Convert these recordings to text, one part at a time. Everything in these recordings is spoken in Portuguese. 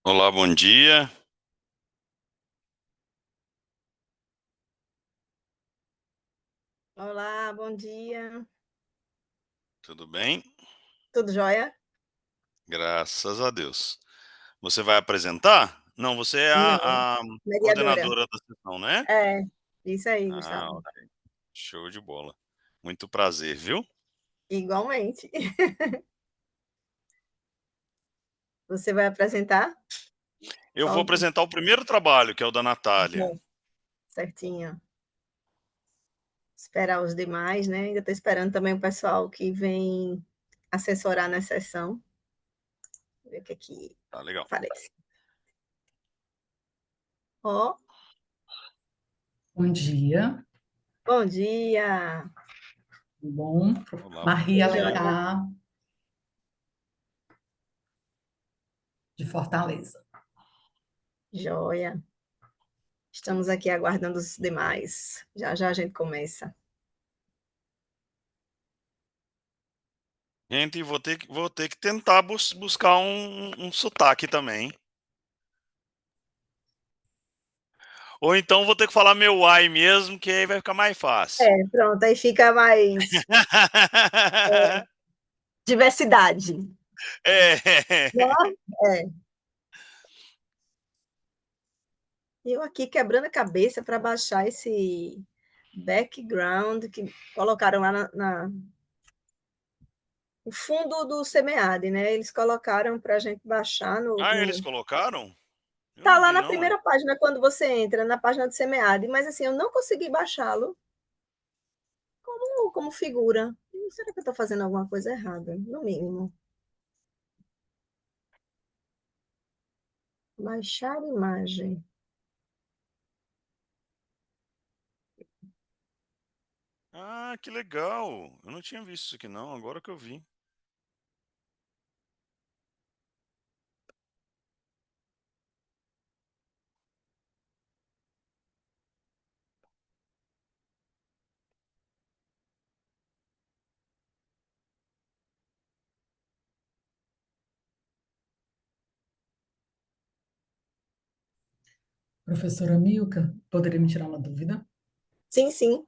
Olá, bom dia. Olá, bom dia. Tudo bem? Tudo jóia? Graças a Deus. Você vai apresentar? Não, você é Não, a mediadora. coordenadora da sessão, né? É, isso aí, Ah, Gustavo. ok. Show de bola. Muito prazer, viu? Igualmente. Você vai apresentar? Eu vou Qual? apresentar o primeiro trabalho, que é o da Natália. Bom, certinho. Esperar os demais, né? Ainda estou esperando também o pessoal que vem assessorar na sessão. Ver o que aqui Tá legal. aparece. Ó, Bom dia, bom dia. tudo bom? Olá, bom Maria Tudo dia. jóia? Alencar, de Fortaleza. Jóia. Estamos aqui aguardando os demais. Já já a gente começa. Gente, vou ter que tentar buscar um sotaque também. Ou então vou ter que falar meu ai mesmo, que aí vai ficar mais fácil. É, pronto, aí fica mais diversidade. É. Não? É. Eu aqui quebrando a cabeça para baixar esse background que colocaram lá no fundo do SEMEAD, né? Eles colocaram para a gente baixar Ah, eles colocaram? Eu Tá não lá vi na não, ué. primeira página quando você entra na página do SEMEAD, mas assim, eu não consegui baixá-lo como figura. Será que eu estou fazendo alguma coisa errada? No mínimo. Baixar imagem. Ah, que legal. Eu não tinha visto isso aqui não, agora que eu vi. Professora Milka, poderia me tirar uma dúvida? Sim, sim.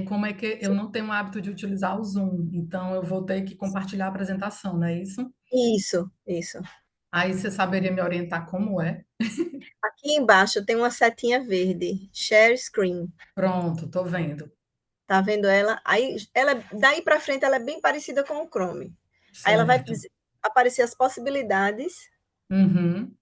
Como é que eu não tenho o hábito de utilizar o Zoom, então eu vou ter que compartilhar a apresentação, não é isso? Isso, isso. Aí você saberia me orientar como é? Aqui embaixo tem uma setinha verde, share screen. Pronto, tô vendo. Tá vendo ela? Aí, ela, daí para frente, ela é bem parecida com o Chrome. Aí ela vai Certo. aparecer as possibilidades, Uhum.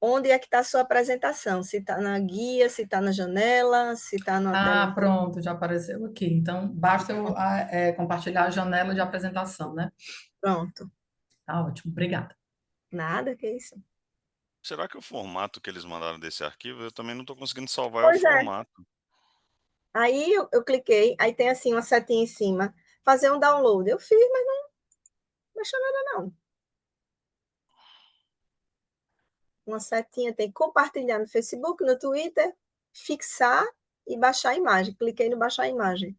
onde é que está a sua apresentação, se está na guia, se está na janela, se está na tela Ah, inteira. pronto, já apareceu aqui. Então, basta eu compartilhar a janela de apresentação, né? Pronto. Tá ótimo, obrigada. Nada que isso. Será que o formato que eles mandaram desse arquivo, eu também não estou conseguindo salvar o Pois é. formato. Aí eu cliquei, aí tem assim uma setinha em cima, fazer um download. Eu fiz, mas não baixou nada não. Uma setinha tem compartilhar no Facebook, no Twitter, fixar e baixar a imagem. Cliquei no baixar a imagem.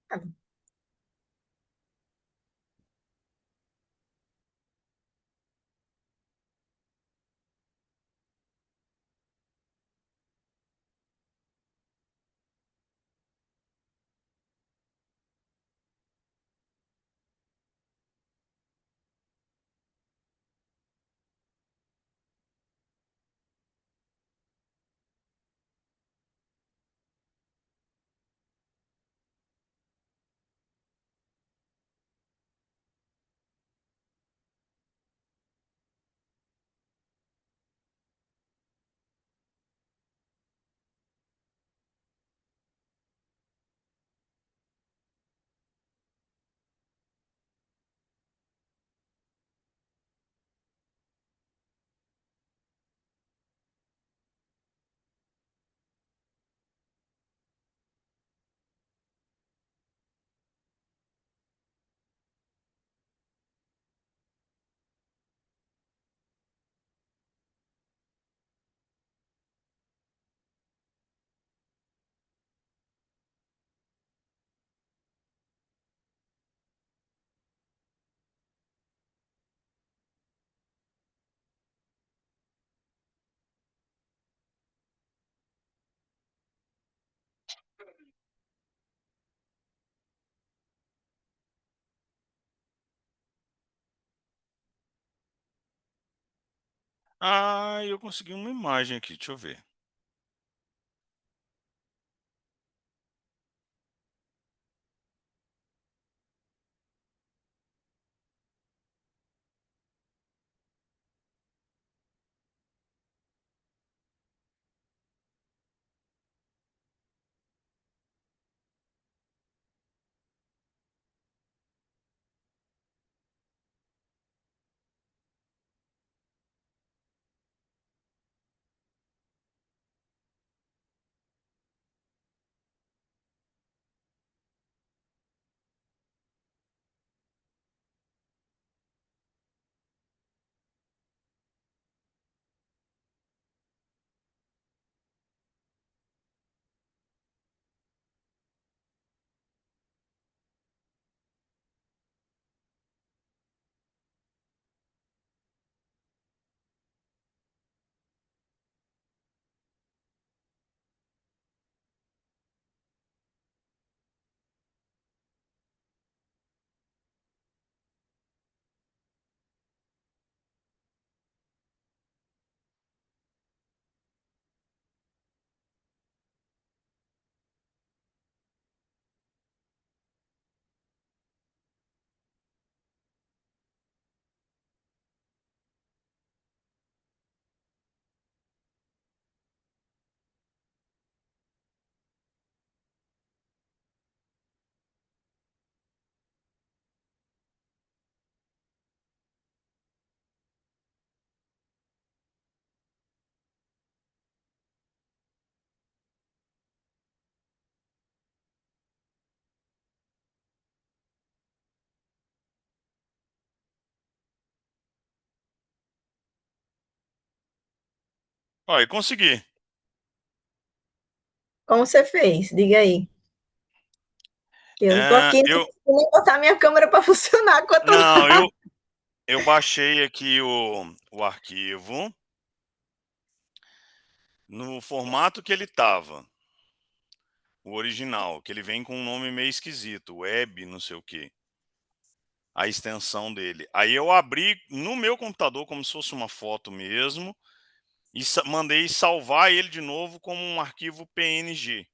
Ah, Ah, eu consegui uma imagem aqui, deixa eu ver. Olha, consegui. Como você fez? Diga aí. Eu não tô É, aqui, não eu, consigo nem botar minha câmera para funcionar quanto não, mais. eu baixei aqui o arquivo no formato que ele estava, o original, que ele vem com um nome meio esquisito, web, não sei o quê, a extensão dele. Aí eu abri no meu computador como se fosse uma foto mesmo e mandei salvar ele de novo como um arquivo PNG.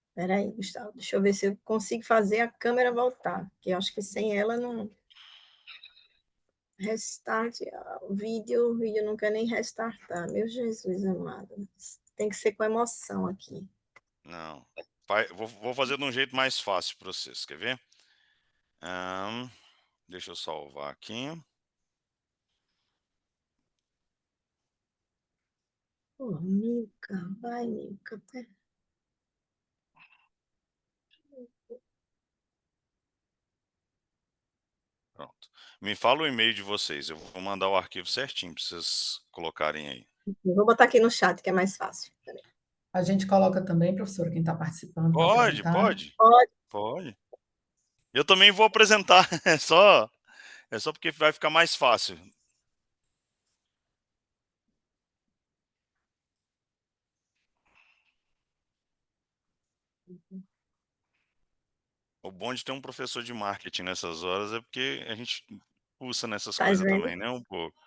Espera aí, Gustavo, deixa eu ver se eu consigo fazer a câmera voltar, que eu acho que sem ela não. Restart o vídeo não quer nem restartar. Meu Jesus amado. Tem que ser com emoção aqui. Não, vou fazer de um jeito mais fácil para vocês, quer ver? Ahn, deixa eu salvar aqui. Pô, Milka, vai, Milka. Pronto. Me fala o e-mail de vocês, eu vou mandar o arquivo certinho para vocês colocarem aí. Eu vou botar aqui no chat, que é mais fácil. A gente coloca também, professora, quem está participando para Pode, apresentar. pode, Pode. pode. Eu também vou apresentar, é só porque vai ficar mais fácil. O bom de ter um professor de marketing nessas horas é porque a gente pulsa nessas Tá coisas vendo? também, né, um pouco.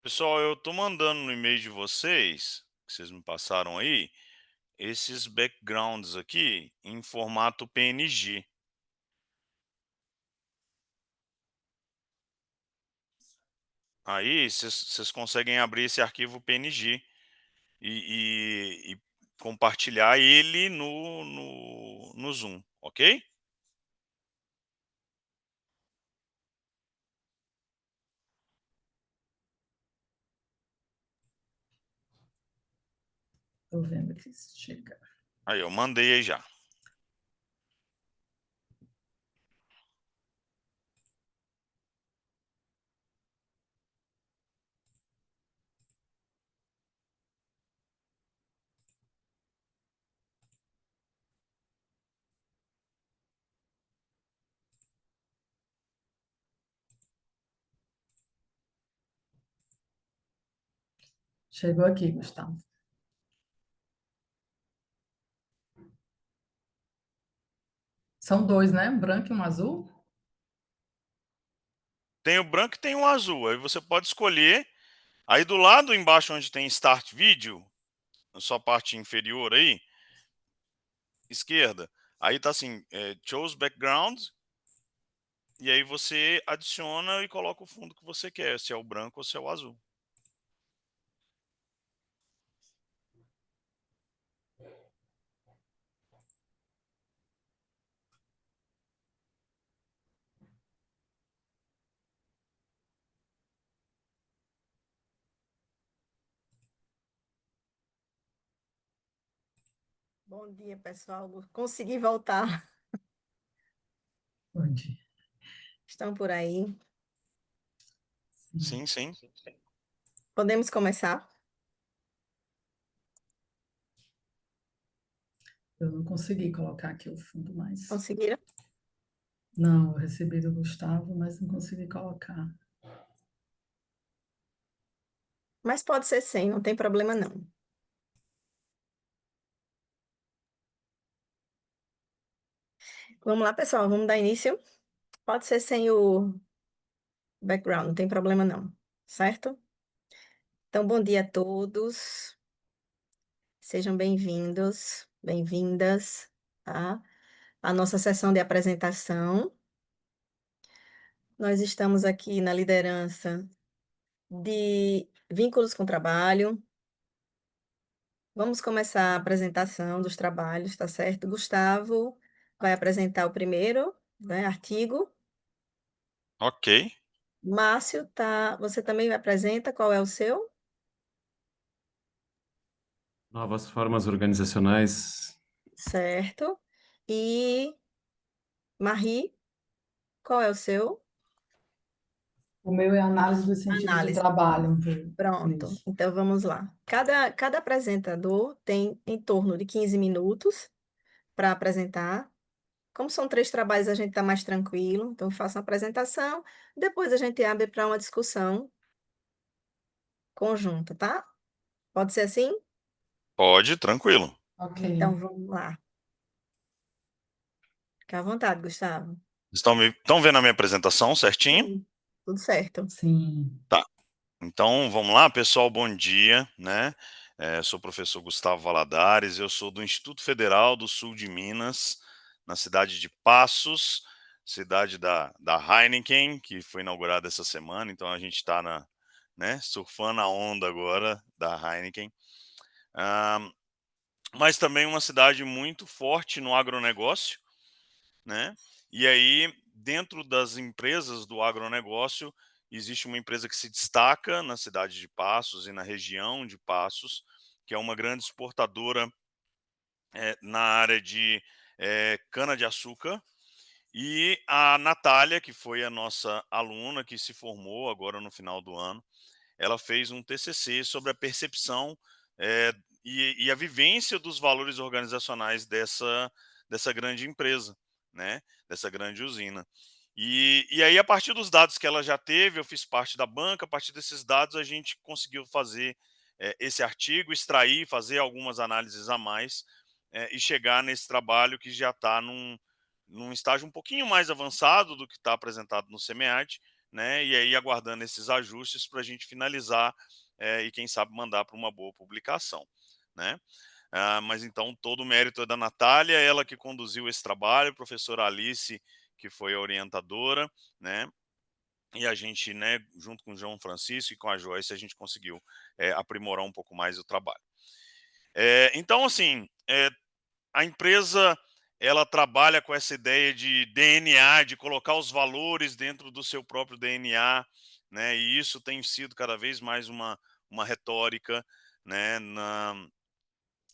Pessoal, eu tô mandando no e-mail de vocês, que vocês me passaram aí, esses backgrounds aqui em formato PNG. Aí vocês conseguem abrir esse arquivo PNG e compartilhar ele no Zoom, ok? Tô vendo aqui se chega. Aí, eu mandei aí já. Chegou aqui, Gustavo. São dois, né? Um branco e um azul? Tem o branco e tem o azul. Aí você pode escolher. Aí do lado embaixo onde tem Start Video, na sua parte inferior aí, esquerda, aí tá assim, Choose Background, e aí você adiciona e coloca o fundo que você quer, se é o branco ou se é o azul. Bom dia, pessoal. Consegui voltar. Bom dia. Estão por aí. Sim, sim. Podemos começar? Eu não consegui colocar aqui o fundo mais. Conseguiram? Não, eu recebi do Gustavo, mas não consegui colocar. Mas pode ser sem, não tem problema não. Vamos lá, pessoal, vamos dar início. Pode ser sem o background, não tem problema não, certo? Então, bom dia a todos. Sejam bem-vindos, bem-vindas, tá? À nossa sessão de apresentação. Nós estamos aqui na liderança de vínculos com trabalho. Vamos começar a apresentação dos trabalhos, tá certo? Gustavo vai apresentar o primeiro, né, artigo. Ok. Márcio, você também apresenta, qual é o seu? Novas formas organizacionais. Certo. E Marie, qual é o seu? O meu é análise dos sentidos do Análise. trabalho. Pronto, Isso. então vamos lá. Cada apresentador tem em torno de 15 minutos para apresentar. Como são três trabalhos, a gente está mais tranquilo, então faça uma apresentação, depois a gente abre para uma discussão conjunta, tá? Pode ser assim? Pode, tranquilo. Ok. Então vamos lá. Fica à vontade, Gustavo. Estão vendo a minha apresentação certinho? Sim, tudo certo. Sim. Tá. Então, vamos lá, pessoal, bom dia, né? Sou o professor Gustavo Valadares, eu sou do Instituto Federal do Sul de Minas, na cidade de Passos, cidade da Heineken, que foi inaugurada essa semana, então a gente está né, surfando a onda agora da Heineken. Mas também uma cidade muito forte no agronegócio, né? E aí, dentro das empresas do agronegócio, existe uma empresa que se destaca na cidade de Passos e na região de Passos, que é uma grande exportadora na área de cana-de-açúcar. E a Natália, que foi a nossa aluna que se formou agora no final do ano, ela fez um TCC sobre a percepção eh, e a vivência dos valores organizacionais dessa grande empresa, né? Dessa grande usina. E aí, a partir dos dados que ela já teve, eu fiz parte da banca, a partir desses dados a gente conseguiu fazer esse artigo, extrair, fazer algumas análises a mais e chegar nesse trabalho que já está num estágio um pouquinho mais avançado do que está apresentado no SEMEAD, né? E aí aguardando esses ajustes para a gente finalizar e quem sabe mandar para uma boa publicação, né? mas então todo o mérito é da Natália, ela que conduziu esse trabalho, a professora Alice, que foi a orientadora, né? E a gente, né, junto com o João Francisco e com a Joyce, a gente conseguiu aprimorar um pouco mais o trabalho. Então, assim, a empresa ela trabalha com essa ideia de DNA, de colocar os valores dentro do seu próprio DNA, né? E isso tem sido cada vez mais uma retórica, né?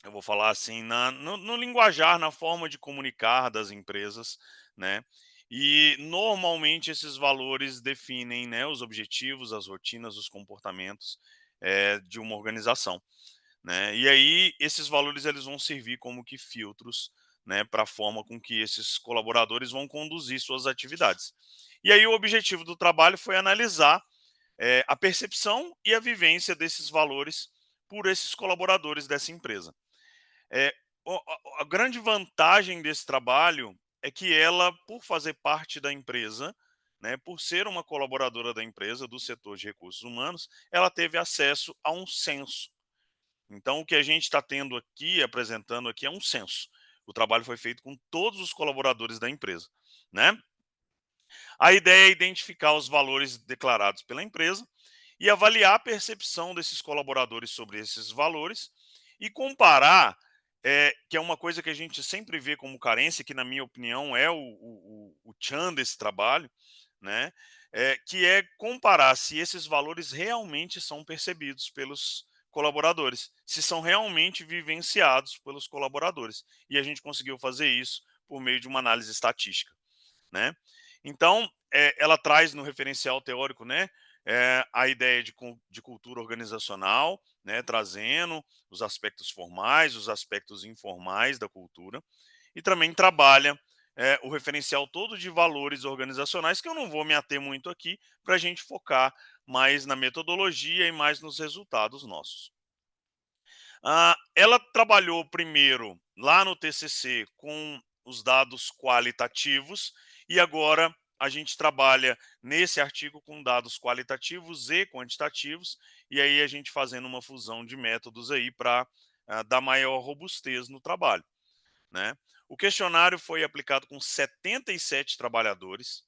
Eu vou falar assim, no linguajar, na forma de comunicar das empresas, né? E normalmente esses valores definem, né, os objetivos, as rotinas, os comportamentos de uma organização, né? E aí esses valores eles vão servir como que filtros, né, para a forma com que esses colaboradores vão conduzir suas atividades. E aí o objetivo do trabalho foi analisar a percepção e a vivência desses valores por esses colaboradores dessa empresa. É, a grande vantagem desse trabalho é que ela, por fazer parte da empresa, né, por ser uma colaboradora da empresa, do setor de recursos humanos, ela teve acesso a um censo. Então, o que a gente está tendo aqui, apresentando aqui, é um censo. O trabalho foi feito com todos os colaboradores da empresa, né? A ideia é identificar os valores declarados pela empresa e avaliar a percepção desses colaboradores sobre esses valores e comparar, que é uma coisa que a gente sempre vê como carência, que na minha opinião é o tchan desse trabalho, né? Que é comparar se esses valores realmente são percebidos pelos colaboradores, se são realmente vivenciados pelos colaboradores. E a gente conseguiu fazer isso por meio de uma análise estatística, né? Então, ela traz no referencial teórico, né, a ideia de cultura organizacional, né, trazendo os aspectos formais, os aspectos informais da cultura, e também trabalha o referencial todo de valores organizacionais, que eu não vou me ater muito aqui, para a gente focar mais na metodologia e mais nos resultados nossos. Ela trabalhou primeiro lá no TCC com os dados qualitativos e agora a gente trabalha nesse artigo com dados qualitativos e quantitativos, e aí a gente fazendo uma fusão de métodos aí para dar maior robustez no trabalho, né? O questionário foi aplicado com 77 trabalhadores,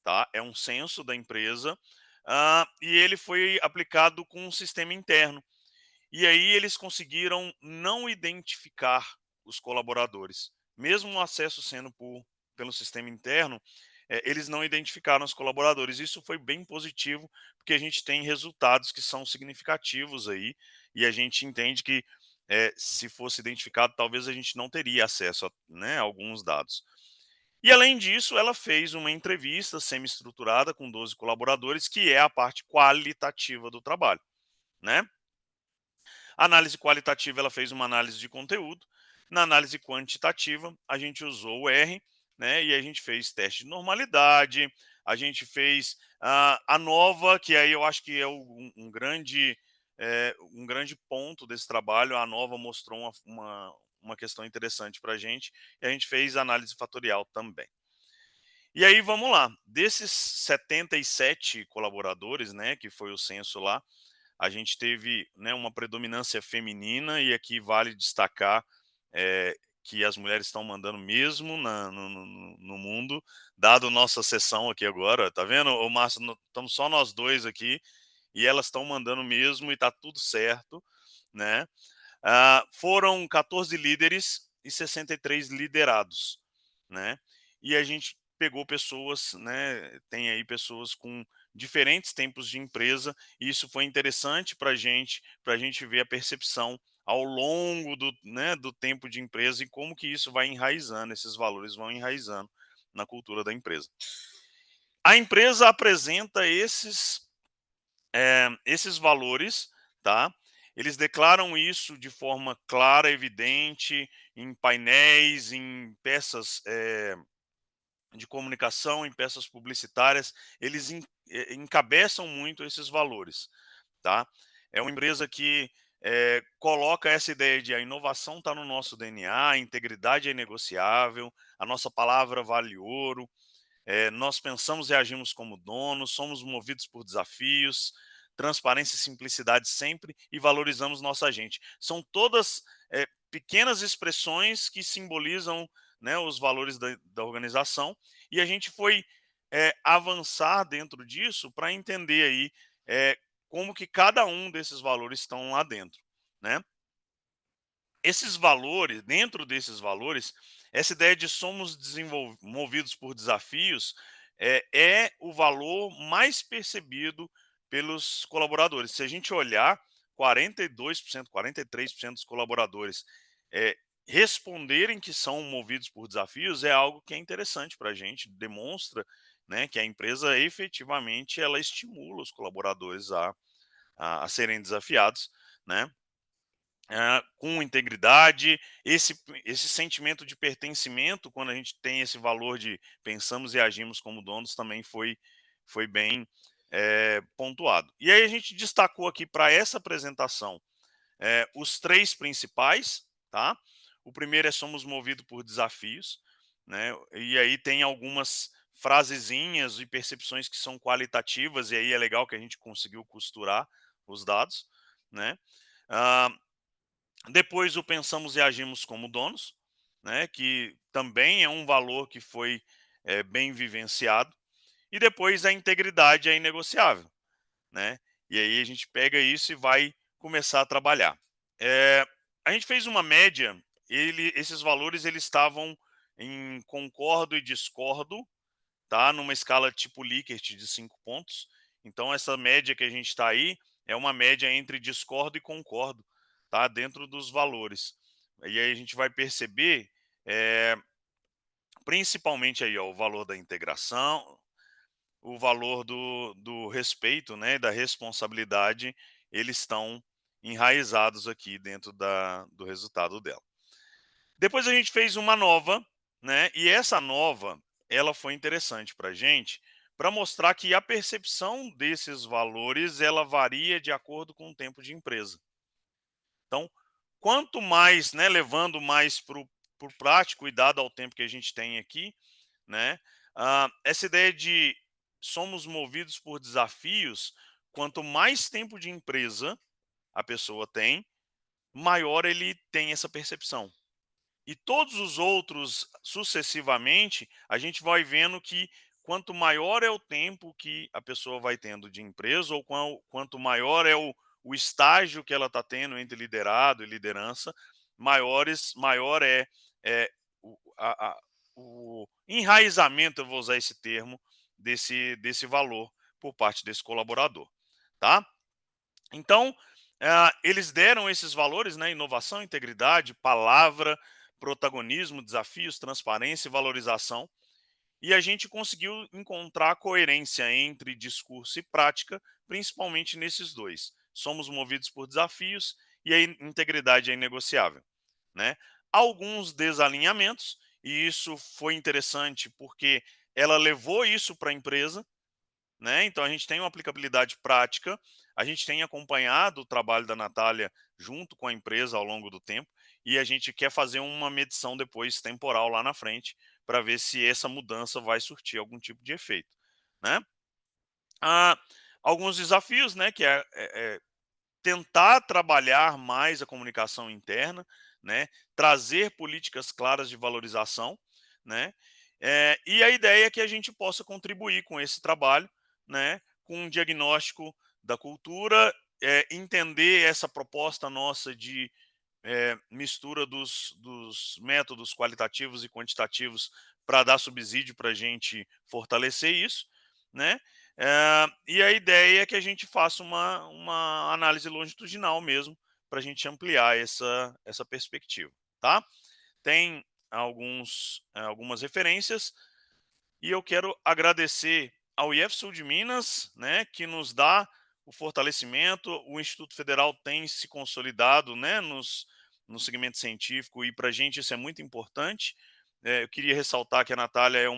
tá? É um censo da empresa, e ele foi aplicado com um sistema interno. E aí eles conseguiram não identificar os colaboradores. Mesmo o acesso sendo pelo sistema interno, eles não identificaram os colaboradores. Isso foi bem positivo, porque a gente tem resultados que são significativos aí, e a gente entende que se fosse identificado, talvez a gente não teria acesso a, né, alguns dados. E além disso, ela fez uma entrevista semi-estruturada com 12 colaboradores, que é a parte qualitativa do trabalho, né? A análise qualitativa, ela fez uma análise de conteúdo. Na análise quantitativa, a gente usou o R, né? E a gente fez teste de normalidade, a gente fez a nova, que aí eu acho que é um grande ponto desse trabalho. A nova mostrou uma questão interessante para a gente, e a gente fez análise fatorial também. E aí, vamos lá. Desses 77 colaboradores, né, que foi o censo lá, a gente teve, né, uma predominância feminina, e aqui vale destacar que as mulheres estão mandando mesmo no mundo, dado nossa sessão aqui agora, tá vendo, ô Márcio? Estamos só nós dois aqui, e elas estão mandando mesmo, e tá tudo certo, né? Foram 14 líderes e 63 liderados, né? E a gente pegou pessoas, né? Tem aí pessoas com diferentes tempos de empresa, e isso foi interessante para a gente ver a percepção ao longo do tempo de empresa e como que isso vai enraizando, esses valores vão enraizando na cultura da empresa. A empresa apresenta esses valores, tá? Eles declaram isso de forma clara, evidente, em painéis, em peças de comunicação, em peças publicitárias. Eles encabeçam muito esses valores, tá? É uma empresa que coloca essa ideia de a inovação está no nosso DNA, a integridade é negociável, a nossa palavra vale ouro, nós pensamos e agimos como donos, somos movidos por desafios, transparência e simplicidade sempre, e valorizamos nossa gente. São todas pequenas expressões que simbolizam, né, os valores da organização, e a gente foi avançar dentro disso para entender aí como que cada um desses valores estão lá dentro, né? Esses valores, dentro desses valores, essa ideia de somos movidos por desafios é o valor mais percebido pelos colaboradores. Se a gente olhar, 42%, 43% dos colaboradores é, responderem que são movidos por desafios é algo que é interessante para a gente, demonstra, né, que a empresa efetivamente ela estimula os colaboradores a serem desafiados, né? Com integridade, esse sentimento de pertencimento, quando a gente tem esse valor de pensamos e agimos como donos, também foi bem pontuado. E aí a gente destacou aqui para essa apresentação os 3 principais, tá? O primeiro é somos movidos por desafios, né? E aí tem algumas frasezinhas e percepções que são qualitativas, e aí é legal que a gente conseguiu costurar os dados, né? Ah, Depois o pensamos e agimos como donos, né, que também é um valor que foi bem vivenciado. E depois a integridade é inegociável, né? E aí a gente pega isso e vai começar a trabalhar. A gente fez uma média, esses valores eles estavam em concordo e discordo, tá? Numa escala tipo Likert de 5 pontos. Então essa média que a gente está aí é uma média entre discordo e concordo, tá? Dentro dos valores. E aí a gente vai perceber, principalmente aí, ó, o valor da integração, o valor do respeito, né, da responsabilidade, eles estão enraizados aqui dentro do resultado dela. Depois a gente fez uma nova, né? E essa nova, ela foi interessante para a gente, para mostrar que a percepção desses valores ela varia de acordo com o tempo de empresa. Então, quanto mais, né, levando mais para o prático e dado ao tempo que a gente tem aqui, né? Essa ideia de somos movidos por desafios, quanto mais tempo de empresa a pessoa tem, maior ele tem essa percepção. E todos os outros, sucessivamente, a gente vai vendo que quanto maior é o tempo que a pessoa vai tendo de empresa, ou quanto maior é o estágio que ela está tendo entre liderado e liderança, maior é o enraizamento, eu vou usar esse termo, desse valor por parte desse colaborador. Tá? Então, eles deram esses valores, né? Inovação, integridade, palavra, protagonismo, desafios, transparência e valorização. E a gente conseguiu encontrar coerência entre discurso e prática, principalmente nesses dois. Somos movidos por desafios e a integridade é inegociável, né? Alguns desalinhamentos, e isso foi interessante porque ela levou isso para a empresa, né? Então a gente tem uma aplicabilidade prática, a gente tem acompanhado o trabalho da Natália junto com a empresa ao longo do tempo e a gente quer fazer uma medição depois temporal lá na frente para ver se essa mudança vai surtir algum tipo de efeito, né? Ah, Alguns desafios, né? Que é tentar trabalhar mais a comunicação interna, né? Trazer políticas claras de valorização, né? E a ideia é que a gente possa contribuir com esse trabalho, né? Com um diagnóstico da cultura, entender essa proposta nossa de mistura dos métodos qualitativos e quantitativos para dar subsídio para a gente fortalecer isso, né? E a ideia é que a gente faça uma análise longitudinal mesmo para a gente ampliar essa perspectiva, tá? Tem algumas referências e eu quero agradecer ao IF Sul de Minas, né, que nos dá o fortalecimento. O Instituto Federal tem se consolidado, né, no segmento científico e para a gente isso é muito importante. Eu queria ressaltar que a Natália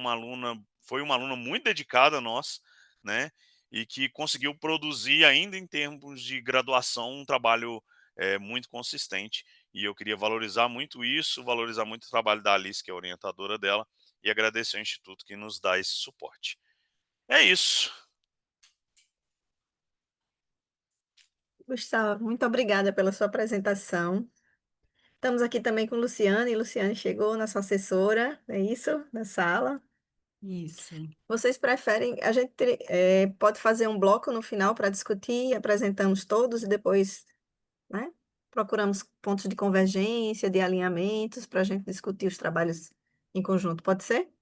foi uma aluna muito dedicada a nós, né, e que conseguiu produzir ainda em termos de graduação um trabalho muito consistente. E eu queria valorizar muito isso, valorizar muito o trabalho da Alice, que é a orientadora dela, e agradecer ao Instituto que nos dá esse suporte. É isso. Gustavo, muito obrigada pela sua apresentação. Estamos aqui também com Luciane. Luciane chegou, nossa assessora, é isso? Na sala. Isso. Vocês preferem, a gente pode fazer um bloco no final para discutir, apresentamos todos e depois, né, procuramos pontos de convergência, de alinhamentos para a gente discutir os trabalhos em conjunto. Pode ser?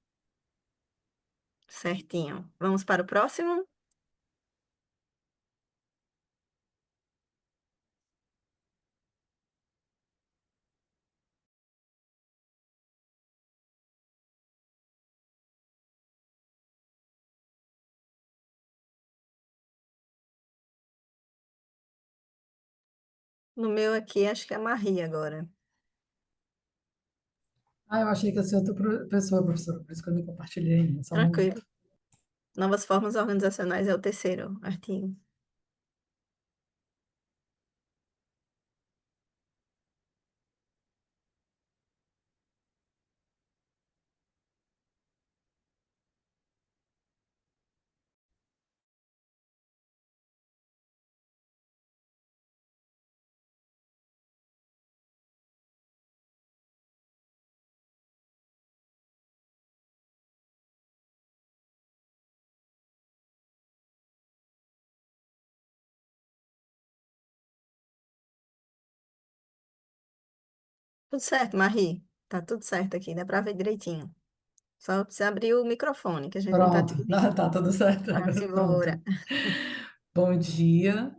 Certinho. Vamos para o próximo? No meu aqui, acho que é a Maria agora. Ah, eu achei que ia ser outra pessoa, professora, por isso que eu não compartilhei ainda. Só não... Tranquilo. Novas formas organizacionais é o terceiro artigo. Tudo certo, Marie? Tá tudo certo aqui, dá para ver direitinho. Só precisa abrir o microfone, que a gente não tá te Pronto, ouvindo. tá tudo certo Ah, agora, pronto. simbora. Bom dia.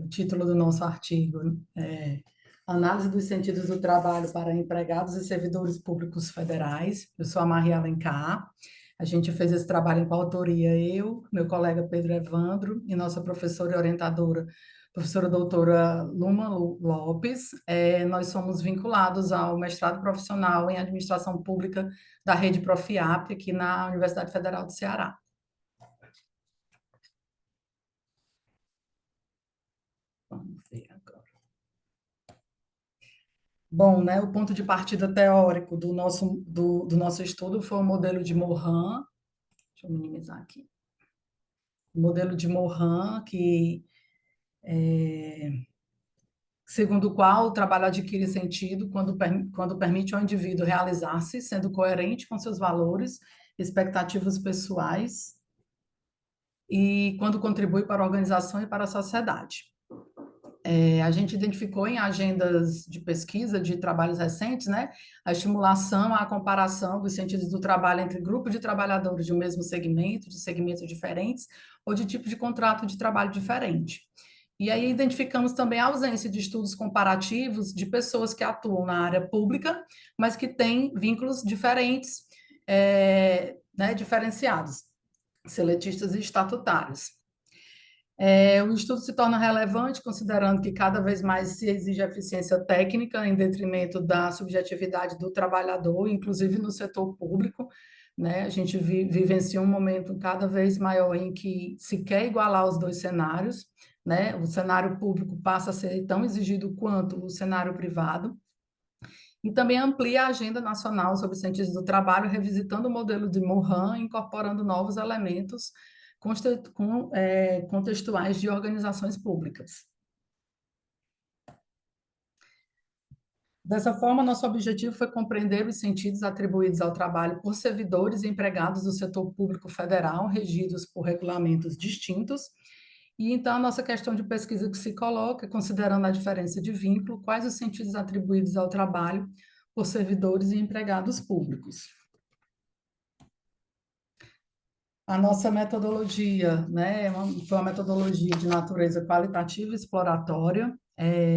O título do nosso artigo é Análise dos sentidos do trabalho para empregados e servidores públicos federais. Eu sou a Maria Alencar. A gente fez esse trabalho em coautoria, eu, meu colega Pedro Evandro e nossa professora e orientadora, professora doutora Luma Lopes. Nós somos vinculados ao mestrado profissional em administração pública da rede Profiap, aqui na Universidade Federal do Ceará. Vamos ver agora. Bom, né, o ponto de partida teórico do nosso estudo foi o modelo de Morin. Deixa eu minimizar aqui. O modelo de Morin, segundo o qual o trabalho adquire sentido quando permite ao indivíduo realizar-se, sendo coerente com seus valores, expectativas pessoais e quando contribui para a organização e para a sociedade. A gente identificou em agendas de pesquisa de trabalhos recentes, né, a estimulação à comparação dos sentidos do trabalho entre grupos de trabalhadores de um mesmo segmento, de segmentos diferentes, ou de tipo de contrato de trabalho diferente. E aí identificamos também a ausência de estudos comparativos de pessoas que atuam na área pública, mas que têm vínculos diferentes, né, diferenciados, seletistas e estatutários. O estudo se torna relevante considerando que cada vez mais se exige eficiência técnica em detrimento da subjetividade do trabalhador, inclusive no setor público, né? A gente vivencia um momento cada vez maior em que se quer igualar os dois cenários, né? O cenário público passa a ser tão exigido quanto o cenário privado. E também amplia a agenda nacional sobre ciências do trabalho, revisitando o modelo de Morin, incorporando novos elementos contextuais de organizações públicas. Dessa forma, nosso objetivo foi compreender os sentidos atribuídos ao trabalho por servidores e empregados do setor público federal, regidos por regulamentos distintos. E então, a nossa questão de pesquisa que se coloca, considerando a diferença de vínculo, quais os sentidos atribuídos ao trabalho por servidores e empregados públicos. A nossa metodologia, né, foi uma metodologia de natureza qualitativa e exploratória.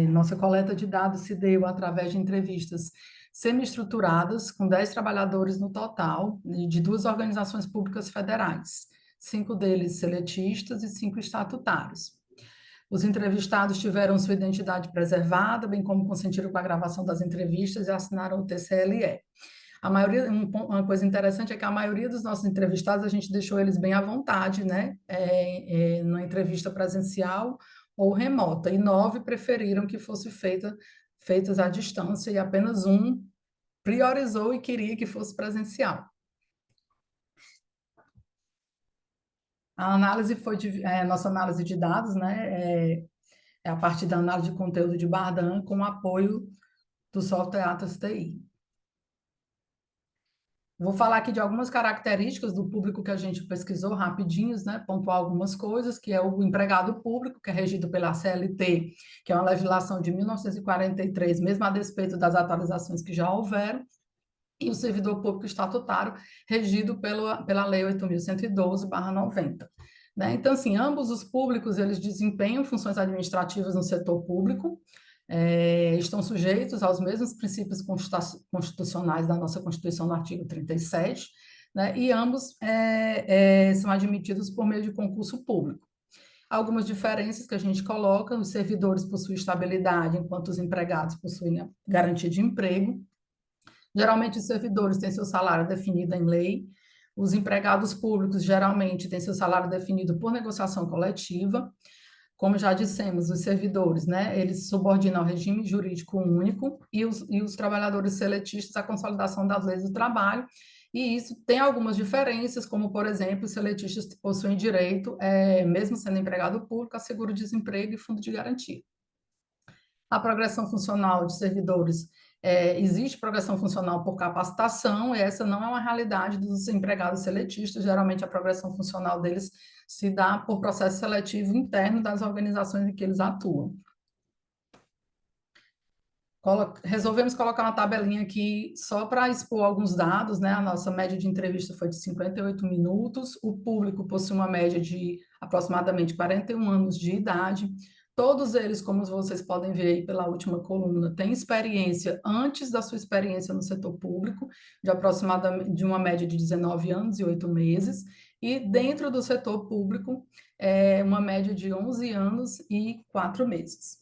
Nossa coleta de dados se deu através de entrevistas semi-estruturadas, com 10 trabalhadores no total, de 2 organizações públicas federais, 5 deles seletistas e 5 estatutários. Os entrevistados tiveram sua identidade preservada, bem como consentiram com a gravação das entrevistas e assinaram o TCLE. Uma coisa interessante é que a maioria dos nossos entrevistados, a gente deixou eles bem à vontade, né? Na entrevista presencial ou remota, e 9 preferiram que fosse feitas à distância, e apenas um priorizou e queria que fosse presencial. A análise foi nossa análise de dados, né? A partir da análise de conteúdo de Bardan, com apoio do Softeatras TI. Vou falar aqui de algumas características do público que a gente pesquisou rapidinhos, né? Pontuar algumas coisas, que é o empregado público, que é regido pela CLT, que é uma legislação de 1943, mesmo a despeito das atualizações que já houveram, e o servidor público estatutário, regido pela Lei 8.112/90. Né? Então, assim, ambos os públicos, eles desempenham funções administrativas no setor público, estão sujeitos aos mesmos princípios constitucionais da nossa Constituição, no artigo 37, né? E ambos são admitidos por meio de concurso público. Algumas diferenças que a gente coloca: os servidores possuem estabilidade, enquanto os empregados possuem a garantia de emprego. Geralmente, os servidores têm seu salário definido em lei. Os empregados públicos, geralmente, têm seu salário definido por negociação coletiva. Como já dissemos, os servidores, né, eles se subordinam ao regime jurídico único e os trabalhadores seletistas à consolidação das leis do trabalho. E isso tem algumas diferenças, como, por exemplo, os seletistas possuem direito, mesmo sendo empregado público, a seguro-desemprego e fundo de garantia. A progressão funcional de servidores, existe progressão funcional por capacitação, e essa não é uma realidade dos empregados seletistas. Geralmente, a progressão funcional deles se dá por processo seletivo interno das organizações em que eles atuam. Resolvemos colocar uma tabelinha aqui só para expor alguns dados, né? A nossa média de entrevista foi de 58 minutos, o público possui uma média de aproximadamente 41 anos de idade. Todos eles, como vocês podem ver aí pela última coluna, têm experiência antes da sua experiência no setor público, de aproximadamente de uma média de 19 anos e 8 meses, e dentro do setor público, uma média de 11 anos e 4 meses.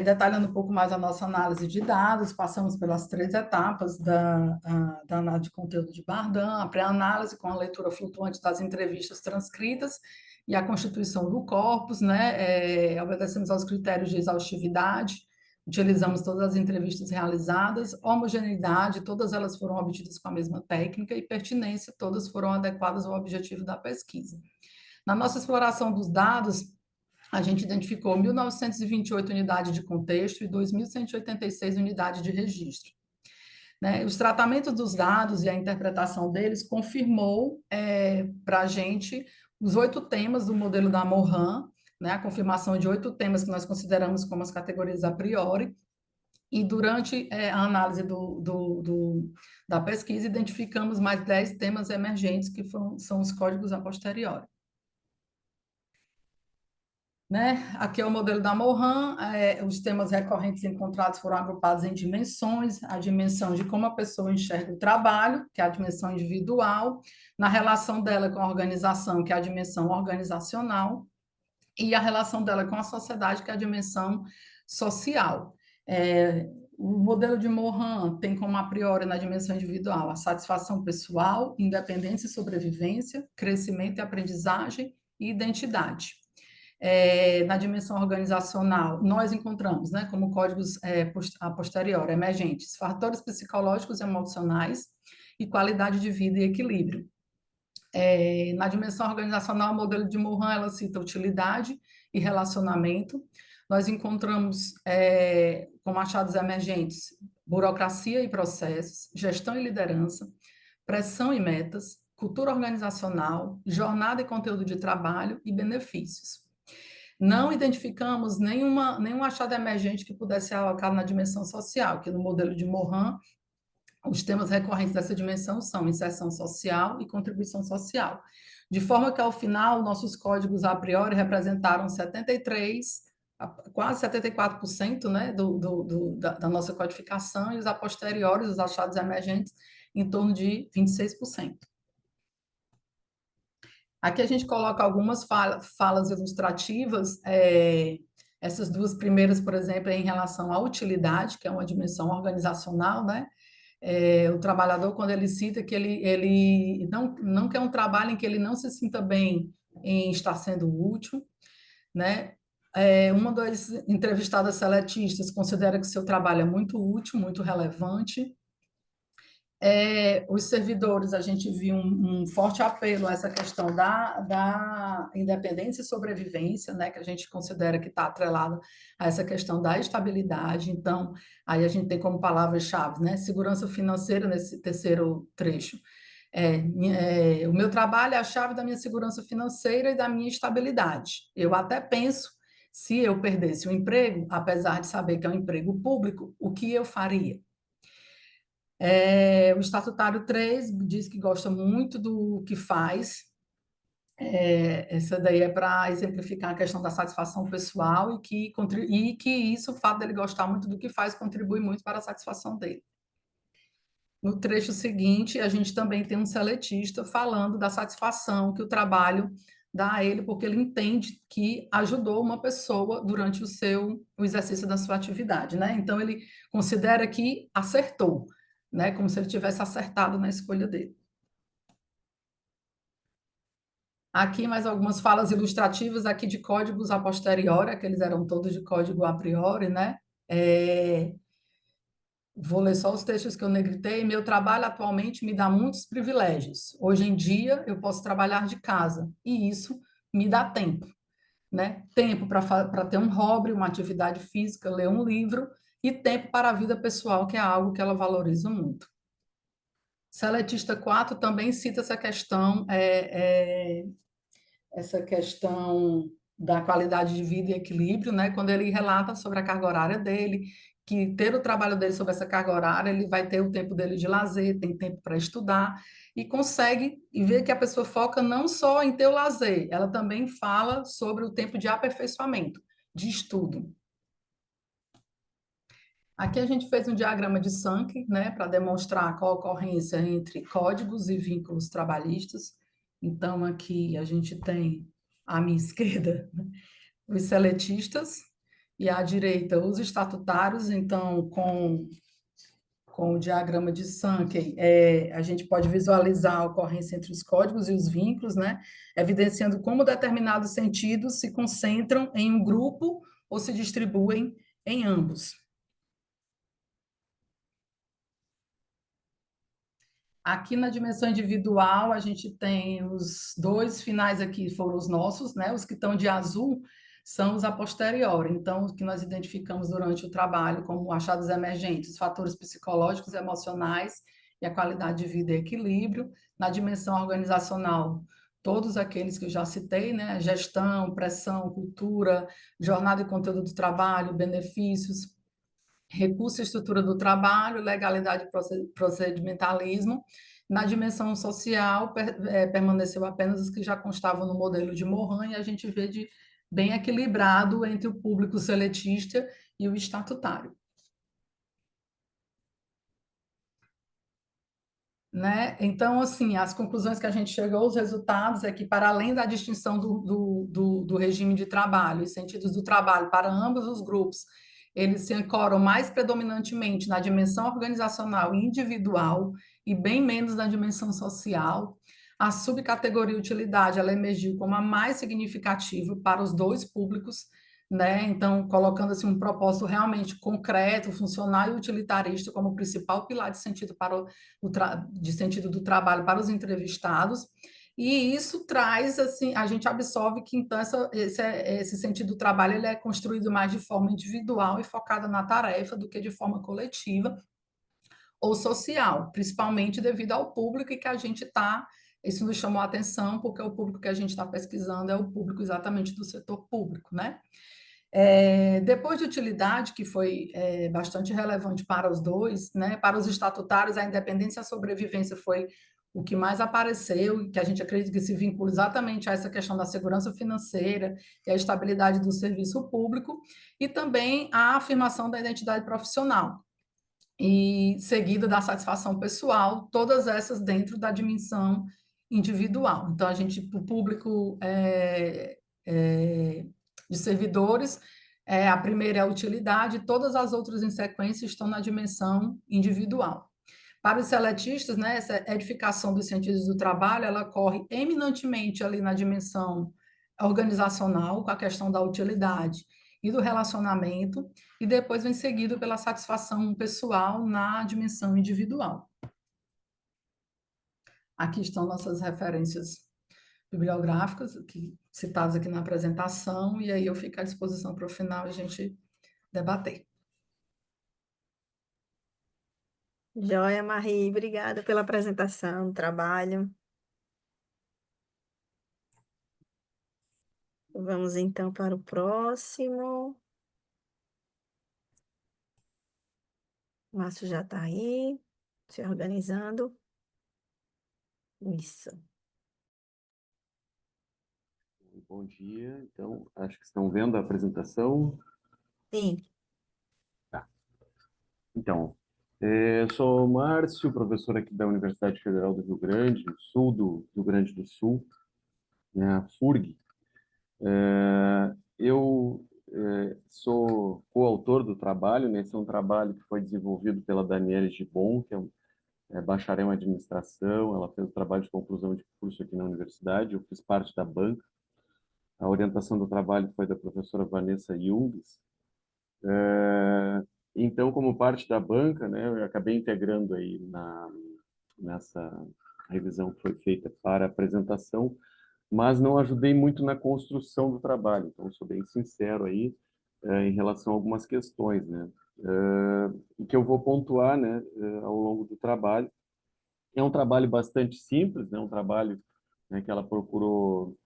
Detalhando um pouco mais a nossa análise de dados, passamos pelas 3 etapas da análise de conteúdo de Bardan: a pré-análise, com a leitura flutuante das entrevistas transcritas e a constituição do corpus, né? Obedecemos aos critérios de exaustividade, utilizamos todas as entrevistas realizadas, homogeneidade, todas elas foram obtidas com a mesma técnica, e pertinência, todas foram adequadas ao objetivo da pesquisa. Na nossa exploração dos dados, a gente identificou 1.928 unidades de contexto e 2.186 unidades de registro. Né? Os tratamentos dos dados e a interpretação deles confirmou para a gente os 8 temas do modelo da Morin, né? A confirmação de 8 temas que nós consideramos como as categorias a priori, e durante a análise da pesquisa, identificamos mais 10 temas emergentes, que são os códigos a posteriori. Né? Aqui é o modelo da Morin. Os temas recorrentes encontrados foram agrupados em dimensões: a dimensão de como a pessoa enxerga o trabalho, que é a dimensão individual, na relação dela com a organização, que é a dimensão organizacional, e a relação dela com a sociedade, que é a dimensão social. O modelo de Morin tem como a priori, na dimensão individual, a satisfação pessoal, independência e sobrevivência, crescimento e aprendizagem e identidade. Na dimensão organizacional, nós encontramos, né, como códigos a posteriori, emergentes, fatores psicológicos e emocionais e qualidade de vida e equilíbrio. Na dimensão organizacional, o modelo de Morin, ela cita utilidade e relacionamento. Nós encontramos como achados emergentes burocracia e processos, gestão e liderança, pressão e metas, cultura organizacional, jornada e conteúdo de trabalho e benefícios. Não identificamos nenhum achado emergente que pudesse ser alocado na dimensão social, que no modelo de Morin, os temas recorrentes dessa dimensão são inserção social e contribuição social. De forma que, ao final, nossos códigos a priori representaram 73%, quase 74%, né, da nossa codificação, e os a posteriori, os achados emergentes, em torno de 26%. Aqui a gente coloca algumas falas ilustrativas. Essas 2 primeiras, por exemplo, em relação à utilidade, que é uma dimensão organizacional, né? O trabalhador, quando ele cita que ele não quer um trabalho em que ele não se sinta bem em estar sendo útil, né? Uma das entrevistadas seletistas considera que seu trabalho é muito útil, muito relevante, Os servidores, a gente viu um forte apelo a essa questão da independência e sobrevivência, né, que a gente considera que está atrelada a essa questão da estabilidade. Então, aí a gente tem como palavras-chave, né, segurança financeira nesse terceiro trecho. O meu trabalho é a chave da minha segurança financeira e da minha estabilidade. Eu até penso, se eu perdesse o emprego, apesar de saber que é um emprego público, o que eu faria? O estatutário 3 diz que gosta muito do que faz. Essa daí é para exemplificar a questão da satisfação pessoal e que isso, o fato dele gostar muito do que faz, contribui muito para a satisfação dele. No trecho seguinte, a gente também tem um seletista falando da satisfação que o trabalho dá a ele, porque ele entende que ajudou uma pessoa durante o exercício da sua atividade, né? Então, ele considera que acertou, né? Como se ele tivesse acertado na escolha dele. Aqui mais algumas falas ilustrativas aqui de códigos a posteriori, aqueles eram todos de código a priori, né? Vou ler só os textos que eu negritei. Meu trabalho atualmente me dá muitos privilégios. Hoje em dia, eu posso trabalhar de casa e isso me dá tempo, né? Tempo para ter um hobby, uma atividade física, ler um livro e tempo para a vida pessoal, que é algo que ela valoriza muito. Seletista 4 também cita essa questão da qualidade de vida e equilíbrio, né? Quando ele relata sobre a carga horária dele, que ter o trabalho dele sobre essa carga horária, ele vai ter o tempo dele de lazer, tem tempo para estudar, e consegue e ver que a pessoa foca não só em ter o lazer, ela também fala sobre o tempo de aperfeiçoamento, de estudo. Aqui a gente fez um diagrama de Sankey, né, para demonstrar a ocorrência entre códigos e vínculos trabalhistas. Então, aqui a gente tem à minha esquerda os seletistas e à direita os estatutários. Então, com o diagrama de Sankey, a gente pode visualizar a ocorrência entre os códigos e os vínculos, né, evidenciando como determinados sentidos se concentram em um grupo ou se distribuem em ambos. Aqui na dimensão individual, a gente tem os dois finais aqui, foram os nossos, né? Os que estão de azul são os a posteriori. Então, o que nós identificamos durante o trabalho como achados emergentes, fatores psicológicos e emocionais e a qualidade de vida e equilíbrio. Na dimensão organizacional, todos aqueles que eu já citei, né? Gestão, pressão, cultura, jornada e conteúdo do trabalho, benefícios, recurso e estrutura do trabalho, legalidade e procedimentalismo. Na dimensão social, permaneceu apenas os que já constavam no modelo de Morin, e a gente vê de bem equilibrado entre o público seletista e o estatutário. Né? Então, assim, as conclusões que a gente chegou, os resultados, é que, para além da distinção do regime de trabalho e sentidos do trabalho para ambos os grupos, eles se ancoram mais predominantemente na dimensão organizacional e individual e bem menos na dimensão social. A subcategoria utilidade, ela emergiu como a mais significativa para os dois públicos, né? Então, colocando assim, um propósito realmente concreto, funcional e utilitarista como principal pilar de sentido, de sentido do trabalho para os entrevistados. E isso traz, assim, a gente absorve que, então, esse sentido do trabalho ele é construído mais de forma individual e focada na tarefa do que de forma coletiva ou social, principalmente devido ao público e que a gente está. Isso nos chamou a atenção, porque o público que a gente está pesquisando é o público exatamente do setor público, né? Depois de utilidade, que foi bastante relevante para os dois, né? Para os estatutários, a independência e a sobrevivência foi o que mais apareceu, e que a gente acredita que se vincula exatamente a essa questão da segurança financeira e a estabilidade do serviço público, e também a afirmação da identidade profissional, e seguida da satisfação pessoal, todas essas dentro da dimensão individual. Então, o público de servidores, a primeira é a utilidade, todas as outras em sequência estão na dimensão individual. Para os seletistas, né, essa edificação dos sentidos do trabalho, ela ocorre eminentemente ali na dimensão organizacional, com a questão da utilidade e do relacionamento, e depois vem seguido pela satisfação pessoal na dimensão individual. Aqui estão nossas referências bibliográficas, citadas aqui na apresentação, e aí eu fico à disposição para o final a gente debater. Joia, Marie, obrigada pela apresentação, trabalho. Vamos então para o próximo. O Márcio já está aí, se organizando. Isso. Bom dia. Então, acho que estão vendo a apresentação. Sim. Tá. Então, eu sou o Márcio, professor aqui da Universidade Federal do Rio Grande, no sul do Rio Grande do Sul, né, a FURG. Eu sou coautor do trabalho, né? Esse é um trabalho que foi desenvolvido pela Daniele Gibon, que é bacharel em administração. Ela fez o trabalho de conclusão de curso aqui na universidade. Eu fiz parte da banca. A orientação do trabalho foi da professora Vanessa Jungs. Então, como parte da banca, né, eu acabei integrando aí nessa revisão que foi feita para a apresentação, mas não ajudei muito na construção do trabalho. Então, sou bem sincero aí em relação a algumas questões, né, que eu vou pontuar, né, ao longo do trabalho. É um trabalho bastante simples, né, um trabalho, né, que ela procurou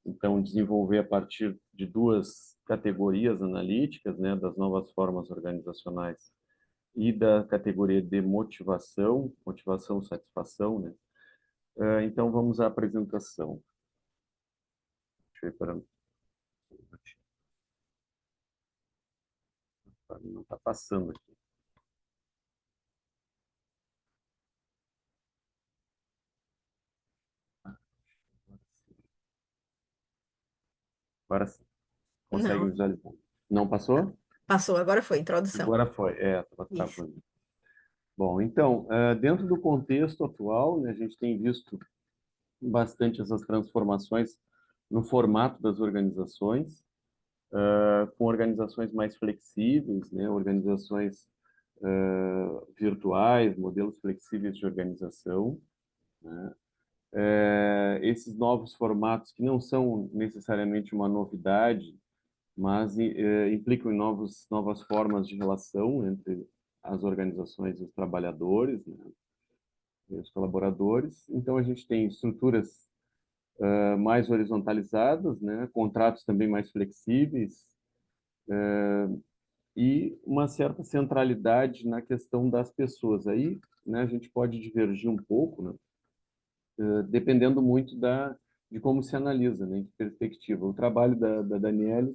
então desenvolver a partir de duas categorias analíticas, né, das novas formas organizacionais e da categoria de motivação, motivação, satisfação, né? Então vamos à apresentação. Deixa eu ver para não está passando aqui. Agora sim. Consegue Não, visualizar? Não passou? passou, agora foi, introdução. Agora foi. Estava Isso. travando. Bom, então, dentro do contexto atual, né, a gente tem visto bastante essas transformações no formato das organizações, com organizações mais flexíveis, né, organizações virtuais, modelos flexíveis de organização, né. Esses novos formatos que não são necessariamente uma novidade, mas implicam em novas formas de relação entre as organizações e os trabalhadores, né, e os colaboradores. Então, a gente tem estruturas mais horizontalizadas, né, contratos também mais flexíveis, e uma certa centralidade na questão das pessoas. Aí, né, a gente pode divergir um pouco, né, dependendo muito de como se analisa, né, em que perspectiva. O trabalho da Daniele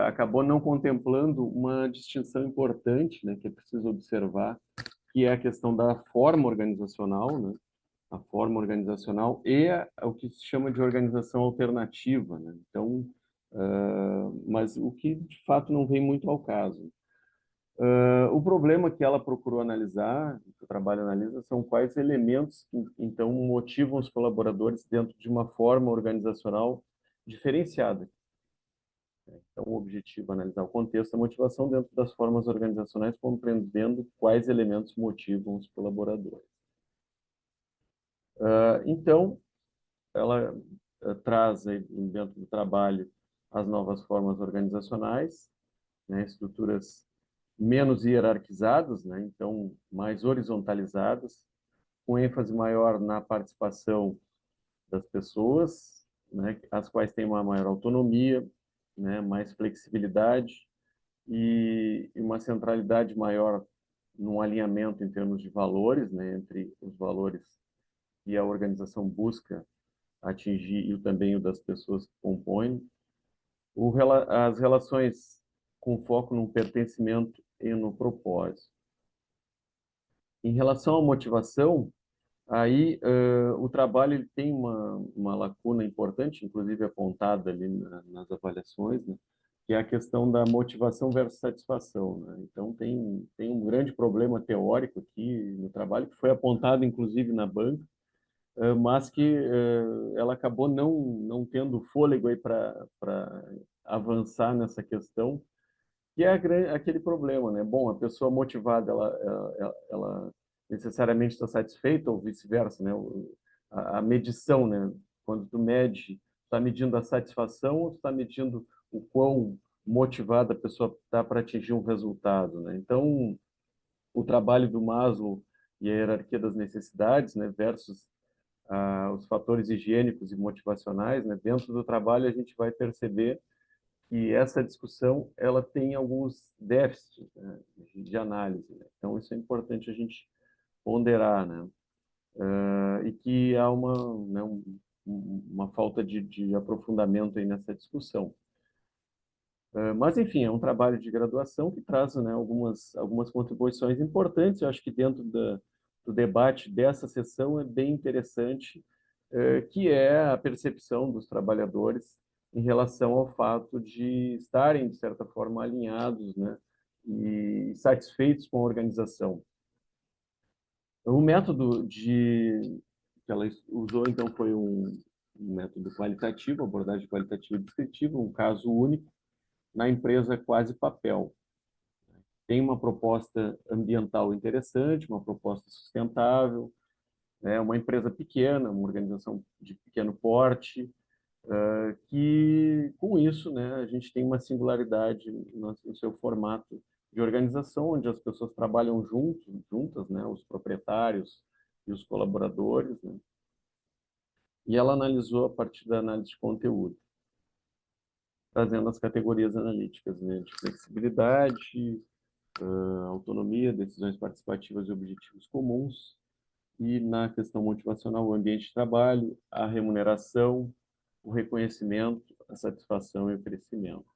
acabou não contemplando uma distinção importante, né, que é preciso observar, que é a questão da forma organizacional, né, a forma organizacional e o que se chama de organização alternativa, né? Então, mas o que de fato não vem muito ao caso. O problema que ela procurou analisar, que o trabalho analisa, são quais elementos que, então, motivam os colaboradores dentro de uma forma organizacional diferenciada. Então, o objetivo é analisar o contexto da motivação dentro das formas organizacionais, compreendendo quais elementos motivam os colaboradores. Então, ela traz aí, dentro do trabalho as novas formas organizacionais, né, estruturas menos hierarquizadas, né, então mais horizontalizadas, com ênfase maior na participação das pessoas, né, as quais têm uma maior autonomia, né, mais flexibilidade e uma centralidade maior no alinhamento em termos de valores, né, entre os valores que a organização busca atingir e também o das pessoas que compõem. As relações com foco no pertencimento e no propósito. Em relação à motivação, aí o trabalho ele tem uma lacuna importante, inclusive apontada ali nas avaliações, né, que é a questão da motivação versus satisfação, né? Então tem um grande problema teórico aqui no trabalho que foi apontado inclusive na banca, mas que ela acabou não tendo fôlego aí para avançar nessa questão, que é aquele problema, né? Bom, a pessoa motivada, ela necessariamente está satisfeita ou vice-versa, né? a medição, né? Quando tu mede, está medindo a satisfação ou está medindo o quão motivada a pessoa está para atingir um resultado, né? Então, o trabalho do Maslow e a hierarquia das necessidades, né, versus os fatores higiênicos e motivacionais, né? Dentro do trabalho a gente vai perceber que essa discussão ela tem alguns déficits, né, de análise, né? Então isso é importante a gente ponderar, né? E que há né, uma falta de aprofundamento aí nessa discussão. Mas, enfim, é um trabalho de graduação que traz, né, algumas contribuições importantes. Eu acho que dentro do debate dessa sessão é bem interessante, que é a percepção dos trabalhadores em relação ao fato de estarem, de certa forma, alinhados, né, e satisfeitos com a organização. O método que ela usou, então, foi um método qualitativo, abordagem qualitativa e descritiva, um caso único, na empresa Quase Papel. Tem uma proposta ambiental interessante, uma proposta sustentável, né? Uma empresa pequena, uma organização de pequeno porte, que, com isso, né, a gente tem uma singularidade no seu formato de organização, onde as pessoas trabalham juntas, né, os proprietários e os colaboradores, né? E ela analisou a partir da análise de conteúdo, trazendo as categorias analíticas, né, de flexibilidade, autonomia, decisões participativas e objetivos comuns, e na questão motivacional, o ambiente de trabalho, a remuneração, o reconhecimento, a satisfação e o crescimento.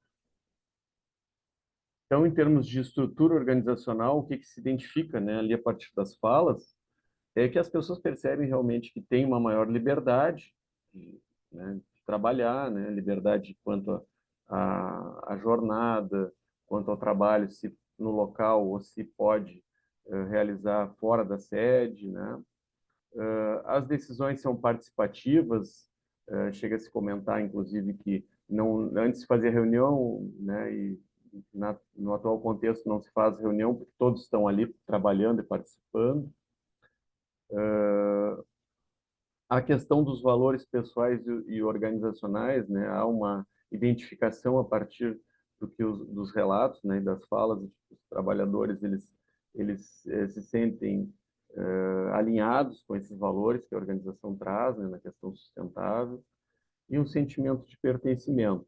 Então, em termos de estrutura organizacional, o que se identifica, né, ali a partir das falas é que as pessoas percebem realmente que tem uma maior liberdade né, de trabalhar, né, liberdade quanto à jornada, quanto ao trabalho, se no local ou se pode realizar fora da sede, né? As decisões são participativas, chega a se comentar, inclusive, que não, antes de fazer reunião, né, e no atual contexto não se faz reunião porque todos estão ali trabalhando e participando. A questão dos valores pessoais e organizacionais, né, há uma identificação a partir dos relatos, né, e das falas dos trabalhadores, eles se sentem alinhados com esses valores que a organização traz, né, na questão sustentável, e um sentimento de pertencimento.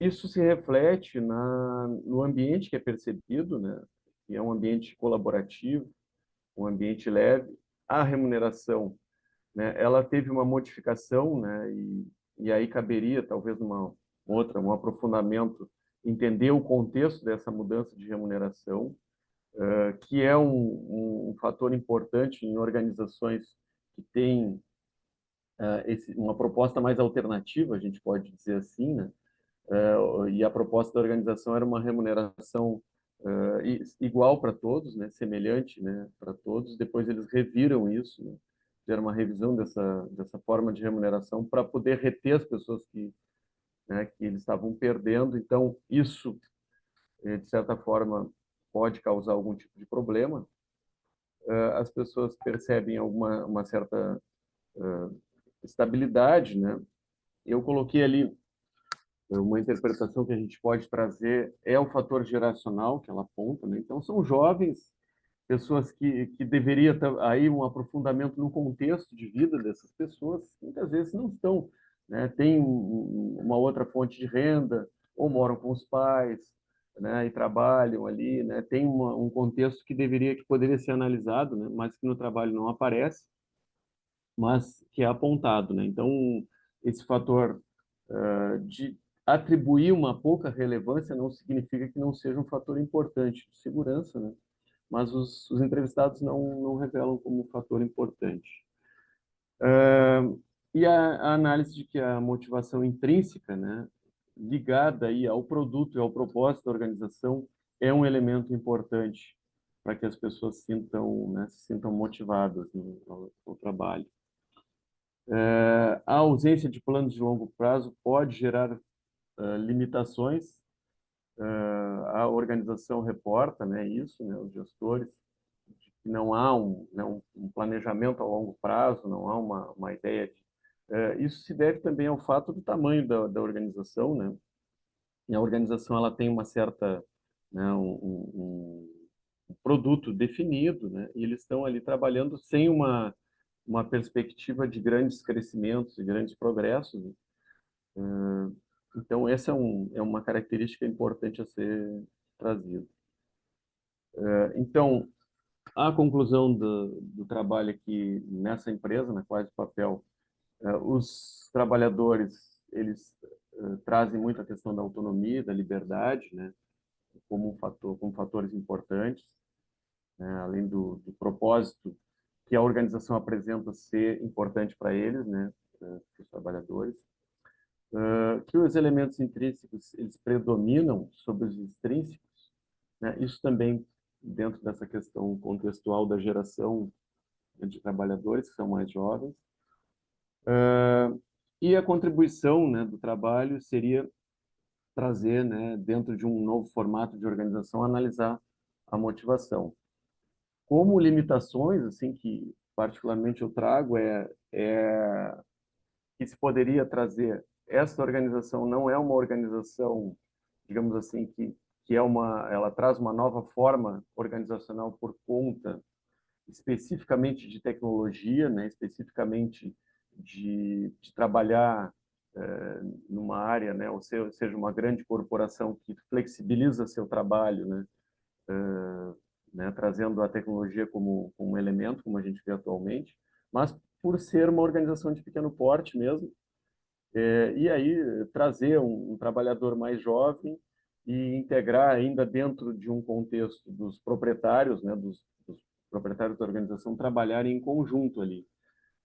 Isso se reflete no ambiente que é percebido, né, que é um ambiente colaborativo, um ambiente leve. A remuneração, né, ela teve uma modificação, né, e aí caberia talvez um aprofundamento, entender o contexto dessa mudança de remuneração, que é um fator importante em organizações que têm uma proposta mais alternativa, a gente pode dizer assim, né? E a proposta da organização era uma remuneração igual para todos, né? Semelhante, né? Para todos. Depois eles reviram isso, né? Fizeram uma revisão dessa forma de remuneração para poder reter as pessoas né, que eles estavam perdendo. Então, isso, de certa forma, pode causar algum tipo de problema. As pessoas percebem uma certa estabilidade, né? Eu coloquei ali uma interpretação que a gente pode trazer é o fator geracional que ela aponta, né? Então são jovens, pessoas que deveria ter aí um aprofundamento no contexto de vida dessas pessoas, muitas vezes não estão, né? Tem uma outra fonte de renda ou moram com os pais, né? E trabalham ali, né? Tem um contexto que poderia ser analisado, né? Mas que no trabalho não aparece, mas que é apontado, né? Então esse fator de atribuir uma pouca relevância não significa que não seja um fator importante de segurança, né? Mas os entrevistados não revelam como um fator importante. E a análise de que a motivação intrínseca, né, ligada aí ao produto e ao propósito da organização, é um elemento importante para que as pessoas se sintam motivadas no trabalho. A ausência de planos de longo prazo pode gerar limitações. A organização reporta, né, isso, né, os gestores, não há um planejamento a longo prazo, não há uma ideia de... Isso se deve também ao fato do tamanho da organização, né? E a organização ela tem uma certa, né, um produto definido, né? E eles estão ali trabalhando sem uma perspectiva de grandes crescimentos e grandes progressos, né? Então, essa é uma característica importante a ser trazida. Então, a conclusão do trabalho aqui nessa empresa, na Quase Papel, os trabalhadores, eles trazem muito a questão da autonomia, da liberdade, né, como um fator, como fatores importantes, né, além do propósito que a organização apresenta ser importante para eles, né, para os trabalhadores, que os elementos intrínsecos eles predominam sobre os extrínsecos, né, isso também dentro dessa questão contextual da geração de trabalhadores que são mais jovens. E a contribuição, né, do trabalho seria trazer, né, dentro de um novo formato de organização, analisar a motivação. Como limitações, assim, que particularmente eu trago é que se poderia trazer essa organização não é uma organização, digamos assim, que ela traz uma nova forma organizacional por conta especificamente de tecnologia, né, especificamente de trabalhar numa área, né, ou seja, uma grande corporação que flexibiliza seu trabalho, né, trazendo a tecnologia como um elemento, como a gente vê atualmente, mas por ser uma organização de pequeno porte mesmo, e aí trazer um trabalhador mais jovem e integrar ainda dentro de um contexto dos proprietários, né, dos proprietários da organização trabalharem em conjunto ali,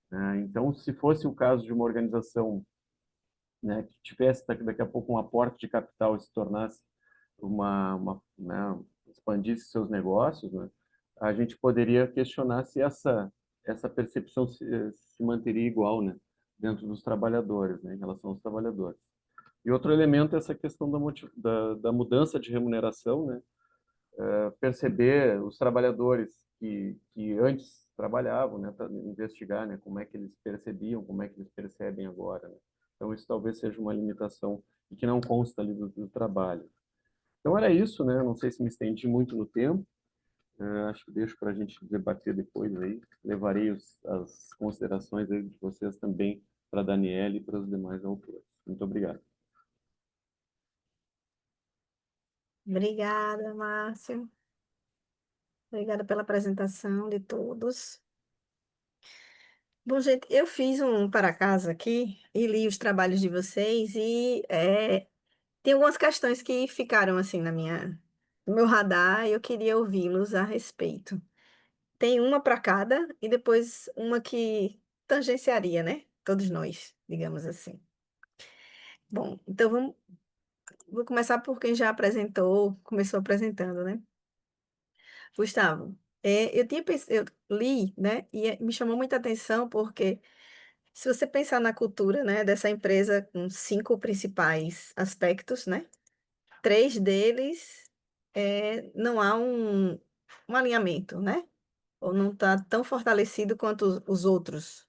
né? Então, se fosse o caso de uma organização, né, que tivesse daqui a pouco um aporte de capital e se tornasse né, expandisse seus negócios, né, a gente poderia questionar se essa percepção se manteria igual, né, dentro dos trabalhadores, né, em relação aos trabalhadores. E outro elemento é essa questão da mudança de remuneração, né, perceber os trabalhadores que antes trabalhavam, né, para investigar, né, como é que eles percebiam, como é que eles percebem agora, né? Então isso talvez seja uma limitação e que não consta ali do trabalho. Então era isso, né? Não sei se me estendi muito no tempo. Acho que deixo para a gente debater depois aí. Levarei as considerações aí de vocês também para a Daniela e para os demais autores. Muito obrigado. Obrigada, Márcio. Obrigada pela apresentação de todos. Bom, gente, eu fiz um para casa aqui e li os trabalhos de vocês e tem algumas questões que ficaram assim no meu radar e eu queria ouvi-los a respeito. Tem uma para cada e depois uma que tangenciaria, né? Todos nós, digamos assim. Bom, então vou começar por quem já começou apresentando, né? Gustavo, eu li, né? E me chamou muita atenção porque se você pensar na cultura, né, dessa empresa com 5 principais aspectos, né? 3 deles não há um alinhamento, né? Ou não está tão fortalecido quanto os outros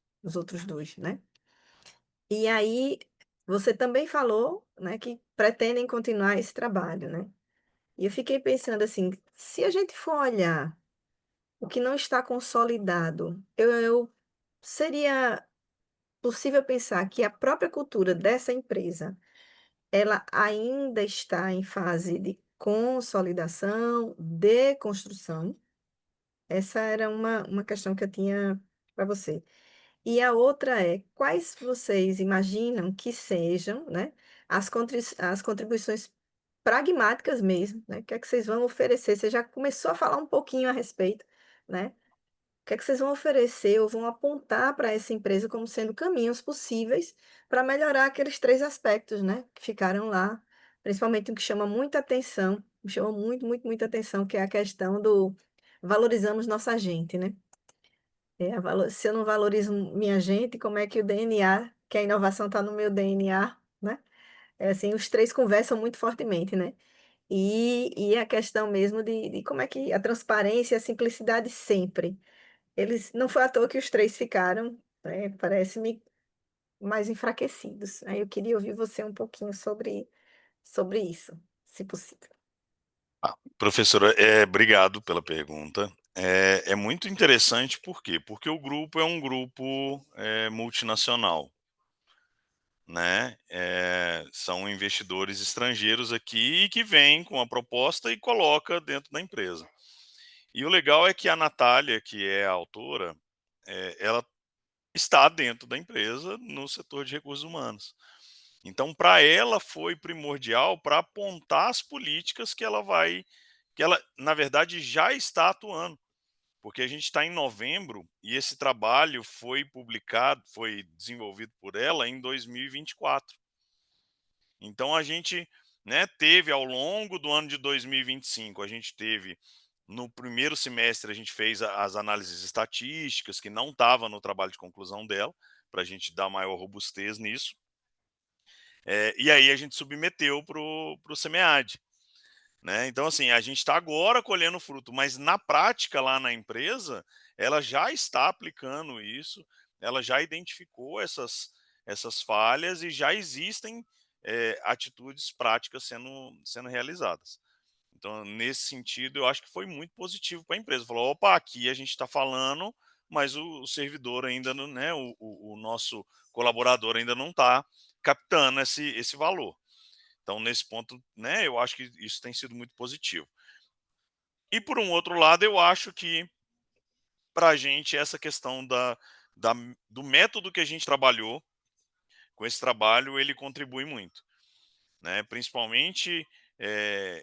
dois, né? E aí, você também falou, né, que pretendem continuar esse trabalho, né? E eu fiquei pensando assim, se a gente for olhar o que não está consolidado, seria possível pensar que a própria cultura dessa empresa, ela ainda está em fase de consolidação, de construção. Essa era uma questão que eu tinha para você. E a outra é, quais vocês imaginam que sejam, né, as contribuições pragmáticas mesmo, né? O que é que vocês vão oferecer? Você já começou a falar um pouquinho a respeito, né? O que é que vocês vão oferecer ou vão apontar para essa empresa como sendo caminhos possíveis para melhorar aqueles 3 aspectos, né, que ficaram lá, principalmente um que chama muita atenção, me chama muito, muito, muita atenção, que é a questão do valorizamos nossa gente, né? Se eu não valorizo minha gente, como é que o DNA, que a inovação está no meu DNA, né? É assim, os 3 conversam muito fortemente, né? E a questão mesmo de como é que a transparência e a simplicidade sempre. Eles não foi à toa que os três ficaram, né, parece-me, mais enfraquecidos. Aí eu queria ouvir você um pouquinho sobre isso, se possível. Professora, obrigado pela pergunta. É muito interessante, por quê? Porque o grupo é um grupo multinacional, né? São investidores estrangeiros aqui que vêm com a proposta e coloca dentro da empresa. E o legal é que a Natália, que é a autora, ela está dentro da empresa no setor de recursos humanos. Então, para ela foi primordial para apontar as políticas que ela, na verdade, já está atuando, porque a gente está em novembro e esse trabalho foi publicado, foi desenvolvido por ela em 2024. Então, a gente, né, teve ao longo do ano de 2025, a gente teve no primeiro semestre, a gente fez as análises estatísticas, que não estava no trabalho de conclusão dela, para a gente dar maior robustez nisso. E aí a gente submeteu para o SEMEAD. Né? Então, assim, a gente está agora colhendo fruto, mas na prática, lá na empresa, ela já está aplicando isso, ela já identificou essas falhas e já existem atitudes práticas sendo realizadas. Então, nesse sentido, eu acho que foi muito positivo para a empresa. Falou, opa, aqui a gente está falando, mas o servidor ainda não, né, o nosso colaborador ainda não está captando esse valor. Então, nesse ponto, né, eu acho que isso tem sido muito positivo. E por um outro lado, eu acho que para a gente essa questão do método que a gente trabalhou com esse trabalho, ele contribui muito, né? Principalmente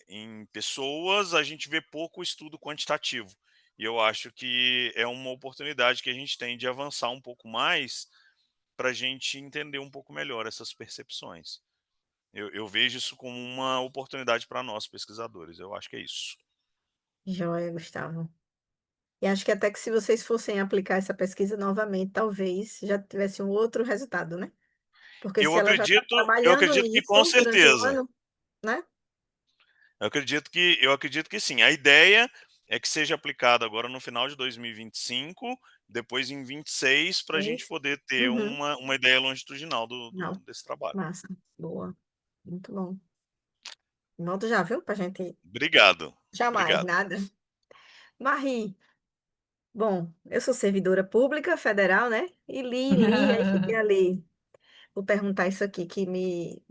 em pessoas, a gente vê pouco estudo quantitativo. E eu acho que é uma oportunidade que a gente tem de avançar um pouco mais para a gente entender um pouco melhor essas percepções. Eu vejo isso como uma oportunidade para nós, pesquisadores. Eu acho que é isso. Joia, Gustavo. E acho que até que se vocês fossem aplicar essa pesquisa novamente, talvez já tivesse um outro resultado, né? Porque Eu se ela já está acredito, eu trabalhando acredito que com nisso durante o certeza. ano, né? Eu acredito que sim. A ideia é que seja aplicada agora no final de 2025, depois em 26, para a É gente isso? poder ter Uhum. uma ideia longitudinal Não, desse trabalho. massa. Boa. Muito bom. Volto já, viu? Pra gente. Obrigado. Jamais, Obrigado. nada. Marie, bom, eu sou servidora pública federal, né? E li, aí fiquei ali. Vou perguntar isso aqui que me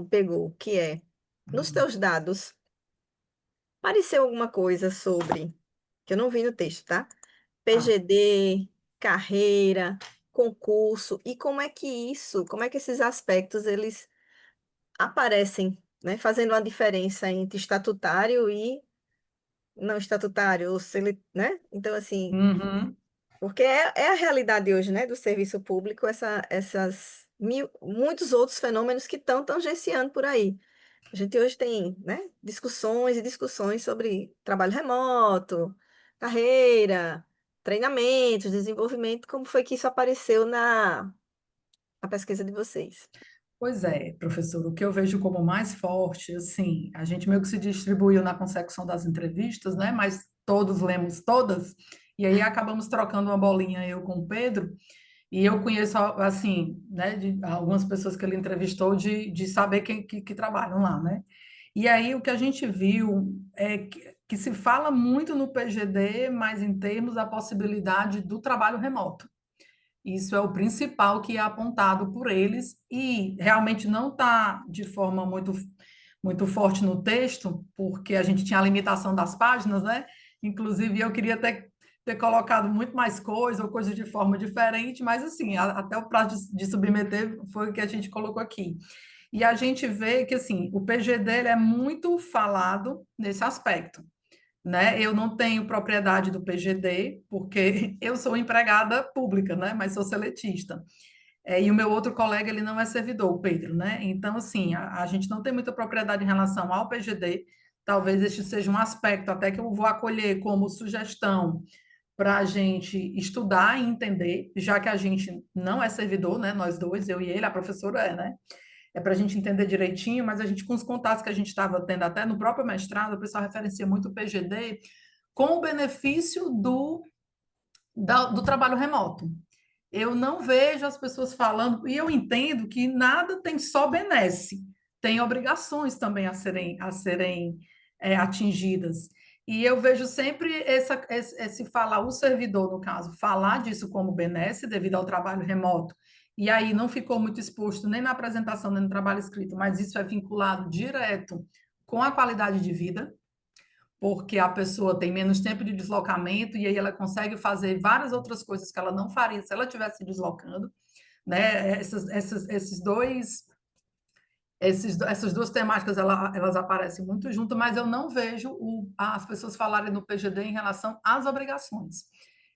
pegou, que é, nos teus dados, apareceu alguma coisa sobre, que eu não vi no texto, tá? Ah, PGD, carreira, concurso, e como é que esses aspectos, eles aparecem, né? Fazendo uma diferença entre estatutário e não estatutário, ou se ele, né? Então, assim, uhum. porque é a realidade hoje, né, do serviço público, muitos outros fenômenos que estão tangenciando por aí. A gente hoje tem, né, discussões e discussões sobre trabalho remoto, carreira, treinamentos, desenvolvimento, como foi que isso apareceu na pesquisa de vocês? Pois é, professor, o que eu vejo como mais forte, assim, a gente meio que se distribuiu na consecução das entrevistas, né? Mas todos lemos todas, e aí acabamos trocando uma bolinha eu com o Pedro, e eu conheço, assim, né, de algumas pessoas que ele entrevistou de saber quem que trabalham lá, né? E aí o que a gente viu é que se fala muito no PGD, mas em termos da possibilidade do trabalho remoto. Isso é o principal que é apontado por eles e realmente não está de forma muito forte no texto, porque a gente tinha a limitação das páginas, né? Inclusive, eu queria ter colocado muito mais coisa ou coisa de forma diferente, mas assim, até o prazo de submeter foi o que a gente colocou aqui. E a gente vê que assim, o PGD ele é muito falado nesse aspecto, né? Eu não tenho propriedade do PGD, porque eu sou empregada pública, né? Mas sou seletista. E o meu outro colega, ele não é servidor, o Pedro, né? Então, assim, a gente não tem muita propriedade em relação ao PGD. Talvez este seja um aspecto até que eu vou acolher como sugestão para a gente estudar e entender, já que a gente não é servidor, né? Nós dois, eu e ele, a professora é, né? é para a gente entender direitinho, mas a gente, com os contatos que a gente estava tendo até no próprio mestrado, o pessoal referencia muito o PGD com o benefício do trabalho remoto. Eu não vejo as pessoas falando, e eu entendo que nada tem só benesse, tem obrigações também a serem atingidas. E eu vejo sempre esse falar, o servidor, no caso, falar disso como benesse devido ao trabalho remoto, e aí não ficou muito exposto nem na apresentação, nem no trabalho escrito, mas isso é vinculado direto com a qualidade de vida, porque a pessoa tem menos tempo de deslocamento e aí ela consegue fazer várias outras coisas que ela não faria se ela estivesse se deslocando, né? Essas duas temáticas elas aparecem muito juntas, mas eu não vejo as pessoas falarem no PGD em relação às obrigações.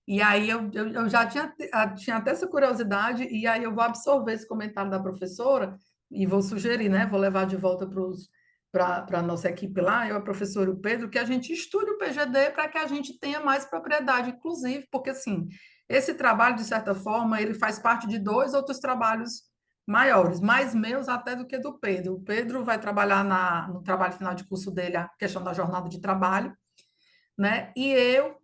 E aí eu já tinha até essa curiosidade, e aí eu vou absorver esse comentário da professora e vou sugerir, né? Vou levar de volta para a nossa equipe lá, eu, a professora e o Pedro, que a gente estude o PGD para que a gente tenha mais propriedade, inclusive, porque assim, esse trabalho, de certa forma, ele faz parte de 2 outros trabalhos maiores, mais meus até do que do Pedro. O Pedro vai trabalhar no trabalho final de curso dele a questão da jornada de trabalho, né? E eu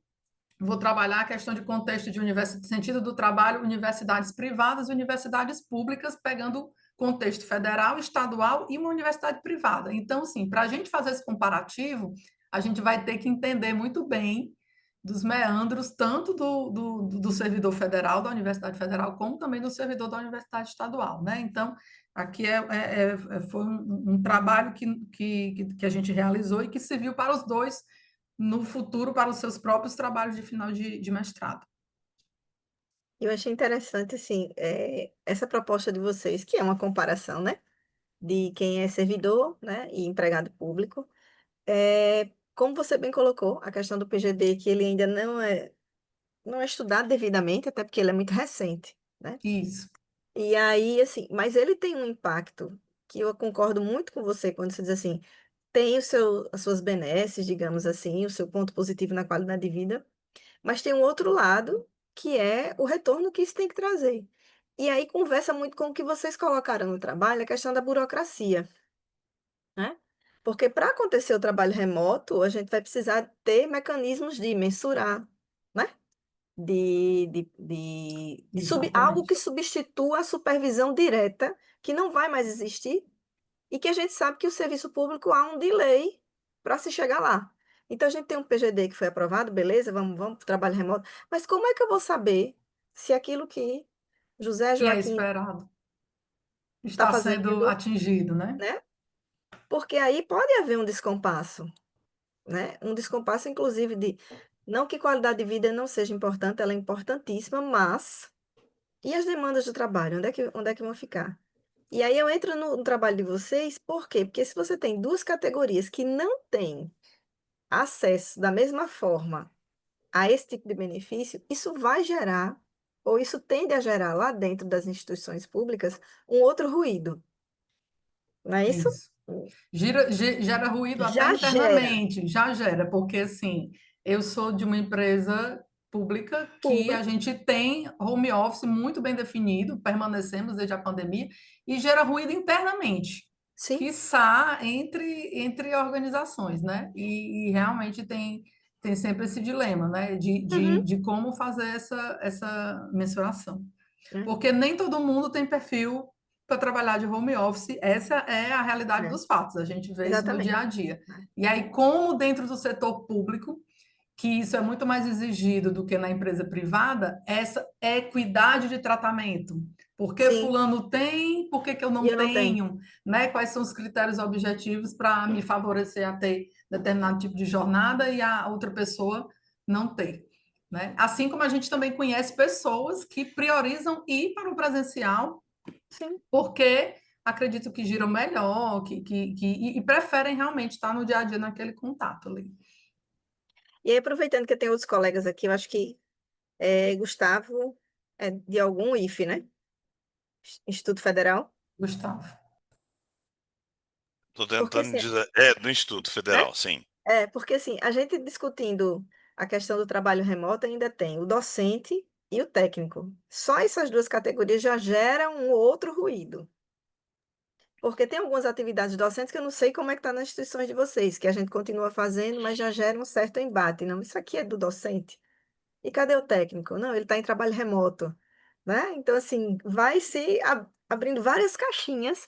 vou trabalhar a questão de contexto de sentido do trabalho, universidades privadas e universidades públicas, pegando contexto federal, estadual e uma universidade privada. Então, assim, para a gente fazer esse comparativo, a gente vai ter que entender muito bem dos meandros, tanto do servidor federal, da Universidade Federal, como também do servidor da Universidade Estadual, né? Então, aqui foi um trabalho que a gente realizou e que serviu para os dois no futuro para os seus próprios trabalhos de final de mestrado. Eu achei interessante, assim, essa proposta de vocês, que é uma comparação, né? De quem é servidor, né? E empregado público. Como você bem colocou, a questão do PGD, que ele ainda não é estudado devidamente, até porque ele é muito recente, né? Isso, E aí, assim, mas ele tem um impacto que eu concordo muito com você quando você diz assim, tem as suas benesses, digamos assim, o seu ponto positivo na qualidade de vida, mas tem um outro lado, que é o retorno que isso tem que trazer. E aí conversa muito com o que vocês colocaram no trabalho, a questão da burocracia, né? Porque para acontecer o trabalho remoto, a gente vai precisar ter mecanismos de mensurar, né? Algo exatamente. que substitua a supervisão direta, que não vai mais existir, e que a gente sabe que o serviço público há um delay para se chegar lá. Então, a gente tem um PGD que foi aprovado, beleza, vamos para o trabalho remoto, mas como é que eu vou saber se aquilo que José Que é Joaquim esperado está está sendo fazendo, atingido, né? né? Porque aí pode haver um descompasso, né? Um descompasso, inclusive, não que qualidade de vida não seja importante, ela é importantíssima, mas e as demandas do trabalho? Onde é que vão ficar? E aí eu entro no trabalho de vocês, por quê? Porque se você tem duas categorias que não têm acesso da mesma forma a esse tipo de benefício, isso vai gerar, ou isso tende a gerar lá dentro das instituições públicas, um outro ruído, não é isso? Isso. Gera ruído até Já gera internamente, já gera, porque assim, eu sou de uma empresa pública que a público, gente tem home office muito bem definido, permanecemos desde a pandemia, e gera ruído internamente, sim, quiçá entre organizações, né? E realmente tem sempre esse dilema, né? De, uhum, de, de como fazer essa mensuração. né? Porque nem todo mundo tem perfil para trabalhar de home office, essa é a realidade É, dos fatos, a gente vê isso no dia exatamente. a dia. E aí, como dentro do setor público, que isso é muito mais exigido do que na empresa privada, essa equidade de tratamento. Por que Sim, fulano tem, por que eu e não eu não tenho. tenho? Né? Quais são os critérios objetivos para me favorecer a ter determinado tipo de jornada e a outra pessoa não ter? Né? Assim como a gente também conhece pessoas que priorizam ir para o presencial Sim. porque acredito que giram melhor, e preferem realmente estar no dia a dia naquele contato ali. E aí, aproveitando que eu tenho outros colegas aqui, eu acho que Gustavo é de algum IFE, né? Instituto Federal. Gustavo. Tô Porque tentando assim, dizer. É, do Instituto né? Federal, sim. Porque assim, a gente discutindo a questão do trabalho remoto ainda tem o docente e o técnico. Só essas duas categorias já geram um outro ruído. Porque tem algumas atividades docentes que eu não sei como é que está nas instituições de vocês, que a gente continua fazendo, mas já gera um certo embate. Não, isso aqui é do docente. E cadê o técnico? Não, ele está em trabalho remoto, né? Então, assim, vai se abrindo várias caixinhas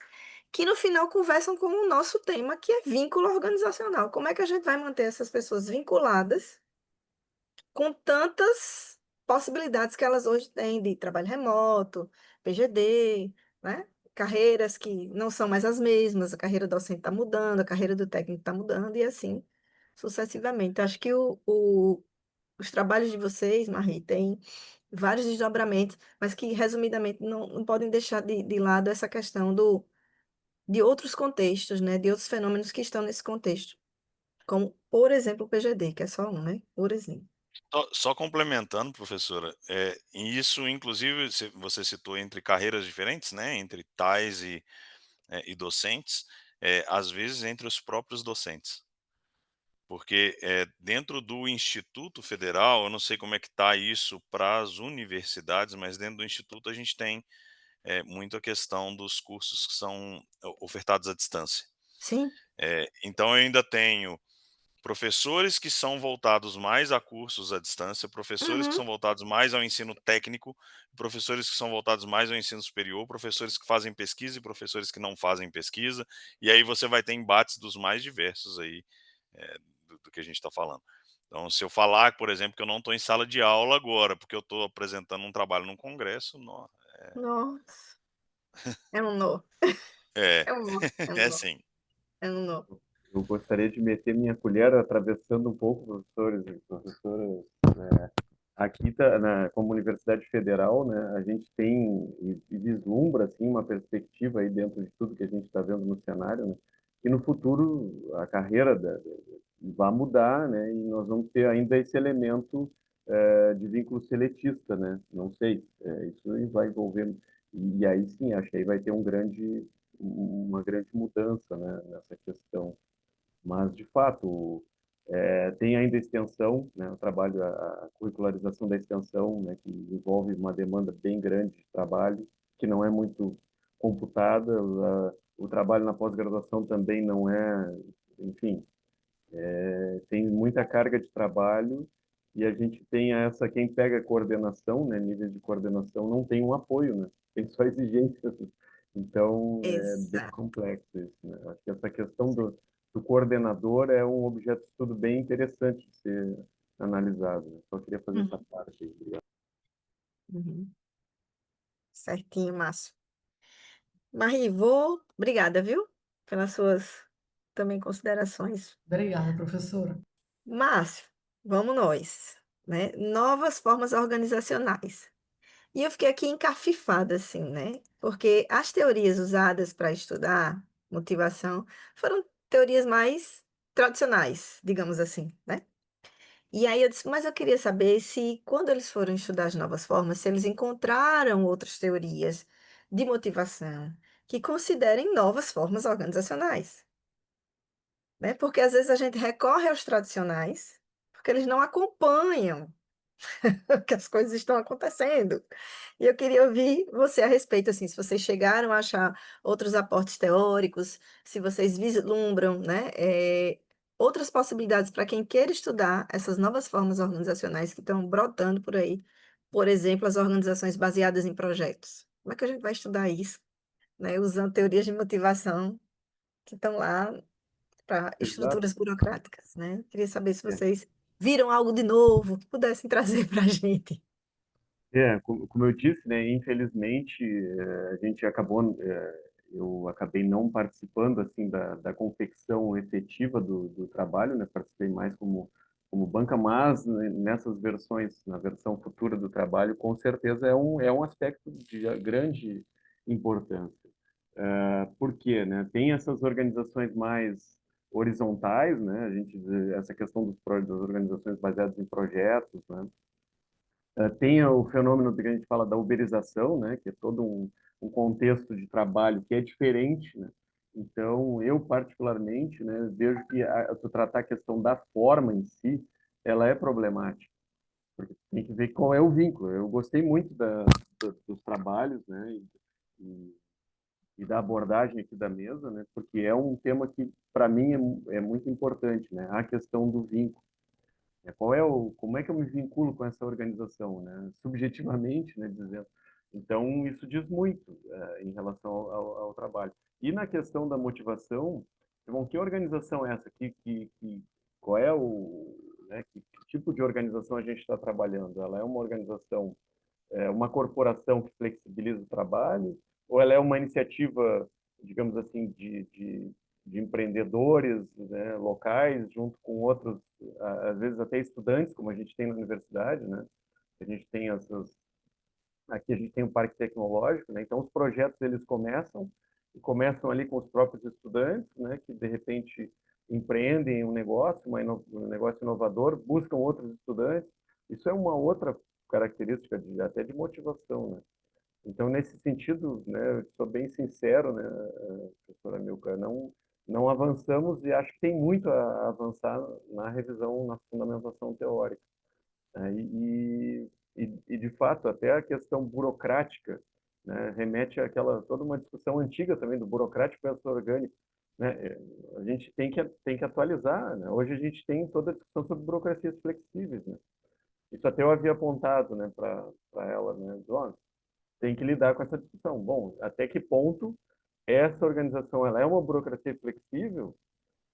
que no final conversam com o nosso tema, que é vínculo organizacional. Como é que a gente vai manter essas pessoas vinculadas com tantas possibilidades que elas hoje têm de trabalho remoto, PGD, né? Carreiras que não são mais as mesmas, a carreira docente está mudando, a carreira do técnico está mudando, e assim sucessivamente. Acho que os trabalhos de vocês, Marie, têm vários desdobramentos, mas que, resumidamente, não podem deixar de lado essa questão de outros contextos, né? De outros fenômenos que estão nesse contexto. Como, por exemplo, o PGD, que é só um, né? Por exemplo. Só complementando, professora, isso, inclusive, você citou entre carreiras diferentes, né? Entre tais e docentes, às vezes entre os próprios docentes. Porque dentro do Instituto Federal, eu não sei como é que está isso para as universidades, mas dentro do Instituto a gente tem muito a questão dos cursos que são ofertados à distância. Sim? Então eu ainda tenho professores que são voltados mais a cursos à distância, professores que Uhum. são voltados mais ao ensino técnico, professores que são voltados mais ao ensino superior, professores que fazem pesquisa e professores que não fazem pesquisa, e aí você vai ter embates dos mais diversos aí do que a gente está falando. Então, se eu falar, por exemplo, que eu não estou em sala de aula agora, porque eu estou apresentando um trabalho num congresso, não, Nossa, é um nó. é, É um nó. É um é nó. assim. É um nó. Eu gostaria de meter minha colher atravessando um pouco, professores e professoras. Aqui, como Universidade Federal, né, a gente tem e vislumbra assim, uma perspectiva aí dentro de tudo que a gente está vendo no cenário, né, que no futuro a carreira vai mudar, né, e nós vamos ter ainda esse elemento de vínculo seletista, né? Não sei, isso vai envolver, e aí sim, acho que aí vai ter uma grande mudança, né, nessa questão. Mas, de fato, tem ainda a extensão, né, o trabalho, a curricularização da extensão, né, que envolve uma demanda bem grande de trabalho, que não é muito computada. O trabalho na pós-graduação também não é, enfim, tem muita carga de trabalho e a gente tem quem pega a coordenação, né, níveis de coordenação, não tem um apoio, né, tem só exigências. Então, é bem Exato. complexo isso, né? Acho que essa questão do coordenador é um objeto de estudo bem interessante de ser analisado, né? Só queria fazer essa Uhum. parte aí. Obrigado. Uhum. Certinho, Márcio. Marie, obrigada, viu? Pelas suas também considerações. Obrigada, professora. Márcio, vamos nós, né? Novas formas organizacionais. E eu fiquei aqui encafifada, assim, né? Porque as teorias usadas para estudar motivação foram teorias mais tradicionais, digamos assim, né? E aí eu disse, mas eu queria saber se, quando eles foram estudar as novas formas, se eles encontraram outras teorias de motivação que considerem novas formas organizacionais, né? Porque às vezes a gente recorre aos tradicionais, porque eles não acompanham que as coisas estão acontecendo. E eu queria ouvir você a respeito, assim, se vocês chegaram a achar outros aportes teóricos, se vocês vislumbram, né, outras possibilidades para quem queira estudar essas novas formas organizacionais que estão brotando por aí. Por exemplo, as organizações baseadas em projetos. Como é que a gente vai estudar isso, né, usando teorias de motivação que estão lá para Exato. estruturas burocráticas, né? Queria saber se É. vocês viram algo de novo que pudessem trazer para a gente. Como eu disse, né, infelizmente, eu acabei não participando assim da confecção efetiva do trabalho, né, participei mais como banca, mas né, nessas versões, na versão futura do trabalho, com certeza é um aspecto de grande importância. Por quê, né? Tem essas organizações mais horizontais, né? Essa questão das organizações baseadas em projetos, né? Tem o fenômeno que a gente fala da uberização, né, que é todo um contexto de trabalho que é diferente, né? Então, eu particularmente, né, vejo que tu tratar a questão da forma em si, ela é problemática, porque tem que ver qual é o vínculo. Eu gostei muito dos trabalhos, né, e da abordagem aqui da mesa, né? Porque é um tema que, para mim, é muito importante, né? A questão do vínculo. Como é que eu me vinculo com essa organização, né? Subjetivamente, né, dizendo. Então, isso diz muito em relação ao trabalho. E na questão da motivação, bom, que organização é essa? Qual é né, que tipo de organização a gente está trabalhando? Ela é uma organização, uma corporação que flexibiliza o trabalho, ou ela é uma iniciativa, digamos assim, de empreendedores, né, locais, junto com outros, às vezes até estudantes, como a gente tem na universidade, né? A gente tem aqui a gente tem um parque tecnológico, né? Então os projetos eles começam ali com os próprios estudantes, né? Que de repente empreendem um negócio, um negócio inovador, buscam outros estudantes. Isso é uma outra característica até de motivação, né? Então, nesse sentido, né, eu sou bem sincero, né, professora Milka, não avançamos e acho que tem muito a avançar na revisão, na fundamentação teórica, né, de fato, até a questão burocrática, né, remete àquela toda uma discussão antiga também do burocrático versus orgânico, né, a gente tem que atualizar, né, hoje a gente tem toda a discussão sobre burocracias flexíveis, né, isso até eu havia apontado, né, para ela, né, tem que lidar com essa discussão. Bom, até que ponto essa organização ela é uma burocracia flexível,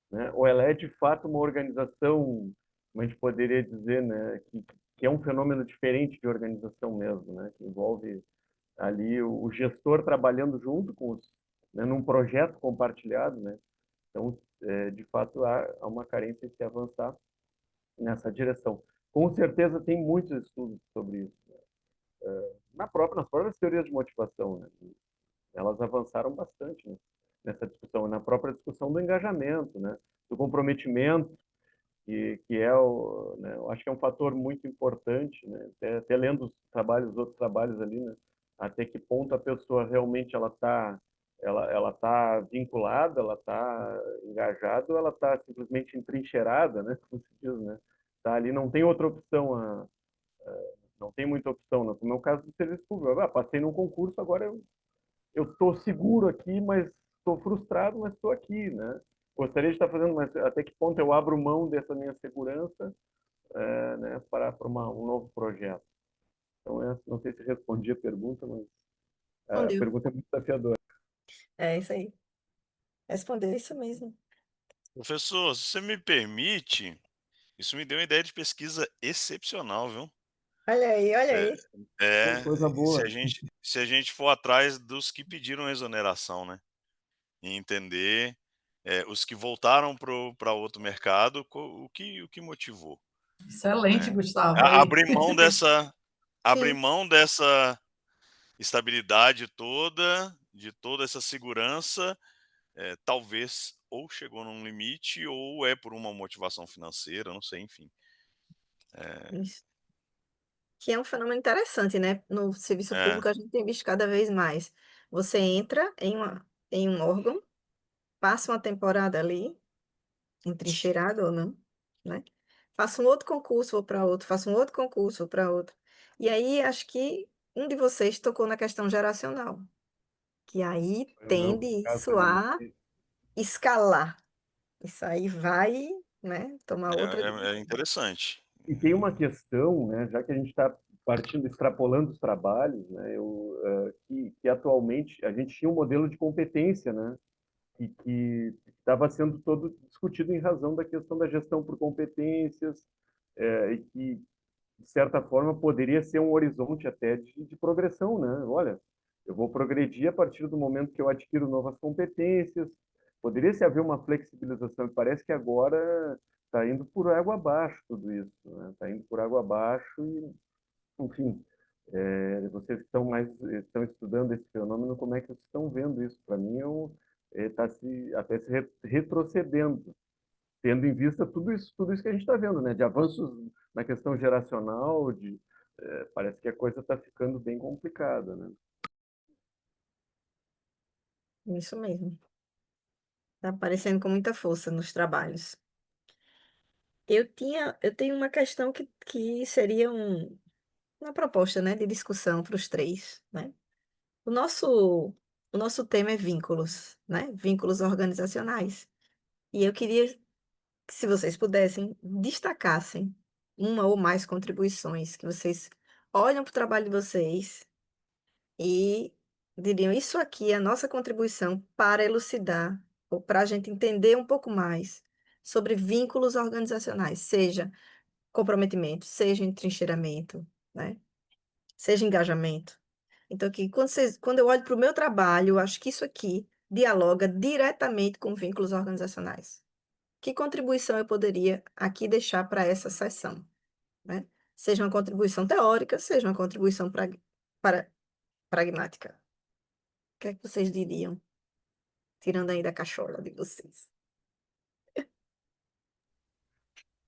né? Ou ela é de fato uma organização, como a gente poderia dizer, né, que é um fenômeno diferente de organização mesmo, né, que envolve ali o gestor trabalhando junto com né, num projeto compartilhado, né? Então, de fato, há uma carência de se avançar nessa direção. Com certeza tem muitos estudos sobre isso, né? Nas próprias teorias de motivação, né? Elas avançaram bastante, né, nessa discussão, na própria discussão do engajamento, né, do comprometimento, que é né, eu acho que é um fator muito importante, né, até lendo os outros trabalhos ali, né, até que ponto a pessoa realmente ela tá vinculada, ela está engajada, ou ela está simplesmente entrincheirada, né, como se diz, né, tá ali, não tem outra opção, não tem muita opção, né? Como é o caso do serviço público. Passei num concurso, agora eu estou seguro aqui, mas estou frustrado, mas estou aqui, né? Gostaria de estar fazendo, mas até que ponto eu abro mão dessa minha segurança, né, para um novo projeto? Então, não sei se respondi a pergunta, mas a Respondeu. pergunta é muito desafiadora. É isso aí. Respondeu isso mesmo. Professor, se você me permite, isso me deu uma ideia de pesquisa excepcional, viu? Olha É, aí. Coisa boa. se a gente for atrás dos que pediram exoneração, né? E entender os que voltaram para outro mercado, o que motivou, Excelente, né? Gustavo. Aí, Abrir Sim, mão dessa estabilidade toda, de toda essa segurança, talvez ou chegou num limite ou é por uma motivação financeira, não sei, enfim. isso. Que é um fenômeno interessante, né? No serviço É, público a gente tem visto cada vez mais. Você entra em um órgão, passa uma temporada ali, entrincheirado ou não, né? Faço um outro concurso, vou para outro, faço um outro concurso, vou para outro. E aí, acho que um de vocês tocou na questão geracional, que aí Foi o tende meu caso isso ali, né? a escalar. Isso aí vai, né, tomar outra é dimensão. interessante. E tem uma questão, né, já que a gente está partindo, extrapolando os trabalhos, né, que atualmente a gente tinha um modelo de competência, né, que estava sendo todo discutido em razão da questão da gestão por competências, e que, de certa forma, poderia ser um horizonte até de progressão, né? Olha, eu vou progredir a partir do momento que eu adquiro novas competências. Poderia se haver uma flexibilização, e parece que agora está indo por água abaixo tudo isso, né? Está indo por água abaixo e, enfim, vocês que estão estudando esse fenômeno, como é que vocês estão vendo isso? Para mim, está até se retrocedendo, tendo em vista tudo isso que a gente está vendo, né? De avanços na questão geracional, parece que a coisa está ficando bem complicada, né? Isso mesmo. Está aparecendo com muita força nos trabalhos. Eu tenho uma questão que seria uma proposta, né, de discussão para os três, né? O nosso o nosso tema é vínculos, né? Vínculos organizacionais. E eu queria que, se vocês pudessem, destacassem uma ou mais contribuições que vocês olham para o trabalho de vocês e diriam: isso aqui é a nossa contribuição para elucidar, ou para a gente entender um pouco mais sobre vínculos organizacionais, seja comprometimento, seja entrincheiramento, né? Seja engajamento. Então, que quando eu olho para o meu trabalho, eu acho que isso aqui dialoga diretamente com vínculos organizacionais. Que contribuição eu poderia aqui deixar para essa sessão, né? Seja uma contribuição teórica, seja uma contribuição para pragmática. O que é que vocês diriam, tirando aí da cachola de vocês?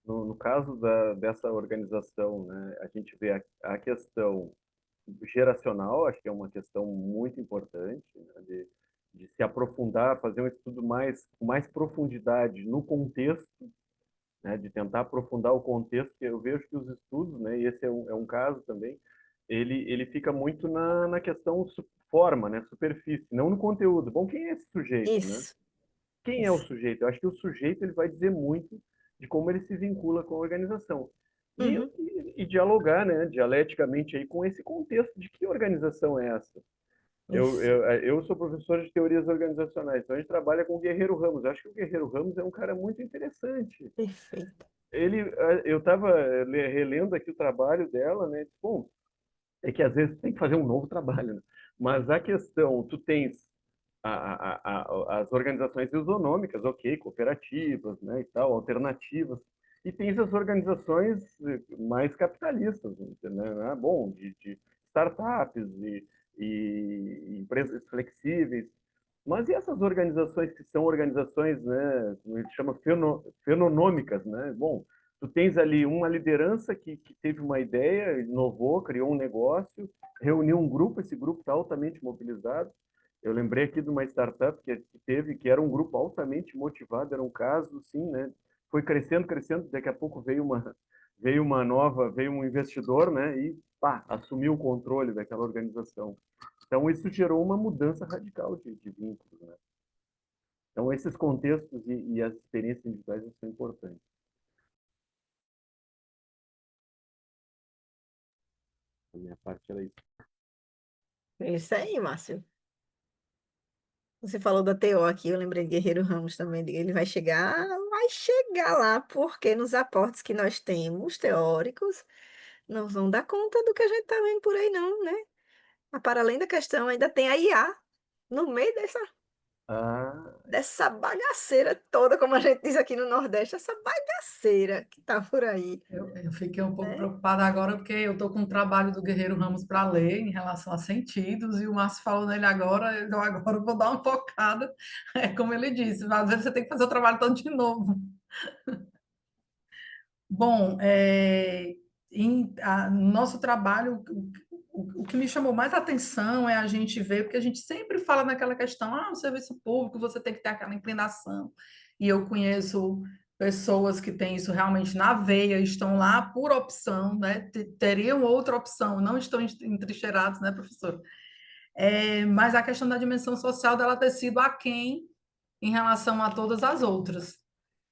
No caso dessa organização, né, a gente vê a questão geracional, acho que é uma questão muito importante, né, de se aprofundar, fazer um estudo com mais profundidade no contexto, né, de tentar aprofundar o contexto, que eu vejo que os estudos, né, e esse é um caso também, ele fica muito na questão forma, né, superfície, não no conteúdo. Bom, quem é esse sujeito, né? Isso, Quem é o isso. sujeito? Eu acho que o sujeito ele vai dizer muito de como ele se vincula com a organização. E, Uhum, e dialogar, né, dialeticamente aí com esse contexto de que organização é essa. isso. Eu sou professor de teorias organizacionais, então a gente trabalha com o Guerreiro Ramos. Eu acho que o Guerreiro Ramos é um cara muito interessante. Perfeito. Eu estava relendo aqui o trabalho dela, né? Bom, é que às vezes tem que fazer um novo trabalho, né? Mas a questão, tu tens as organizações isonômicas, ok, cooperativas, né, e tal, alternativas, e tens as organizações mais capitalistas, né, bom, de startups e empresas flexíveis. Mas e essas organizações que são organizações, né, como a gente chama, fenonômicas, né? Bom, tu tens ali uma liderança que teve uma ideia, inovou, criou um negócio, reuniu um grupo, esse grupo está altamente mobilizado. Eu lembrei aqui de uma startup que teve, que era um grupo altamente motivado, era um caso, sim, né? Foi crescendo, crescendo, daqui a pouco veio um investidor, né? E pá, assumiu o controle daquela organização. Então isso gerou uma mudança radical de vínculos, né? Então esses contextos e as experiências individuais são importantes. A minha parte era isso. É isso aí, Márcio. Você falou da TO aqui, eu lembrei de Guerreiro Ramos também. Ele vai chegar lá, porque nos aportes que nós temos, teóricos, não vão dar conta do que a gente está vendo por aí, não, né? Mas, para além da questão, ainda tem a IA no meio Ah, dessa bagaceira toda, como a gente diz aqui no Nordeste, essa bagaceira que tá por aí, Eu fiquei um pouco né? preocupada agora porque eu estou com o trabalho do Guerreiro Ramos para ler em relação a sentidos e o Márcio falou nele agora, então agora eu vou dar uma focada. É como ele disse, às vezes você tem que fazer o trabalho todo de novo. Bom, no nosso trabalho, o que me chamou mais atenção é a gente ver, porque a gente sempre fala naquela questão, o serviço público, você tem que ter aquela inclinação. E eu conheço pessoas que têm isso realmente na veia, estão lá por opção, né? Teriam outra opção, não estão entrincheirados, né, professor? Mas a questão da dimensão social dela ter sido aquém em relação a todas as outras,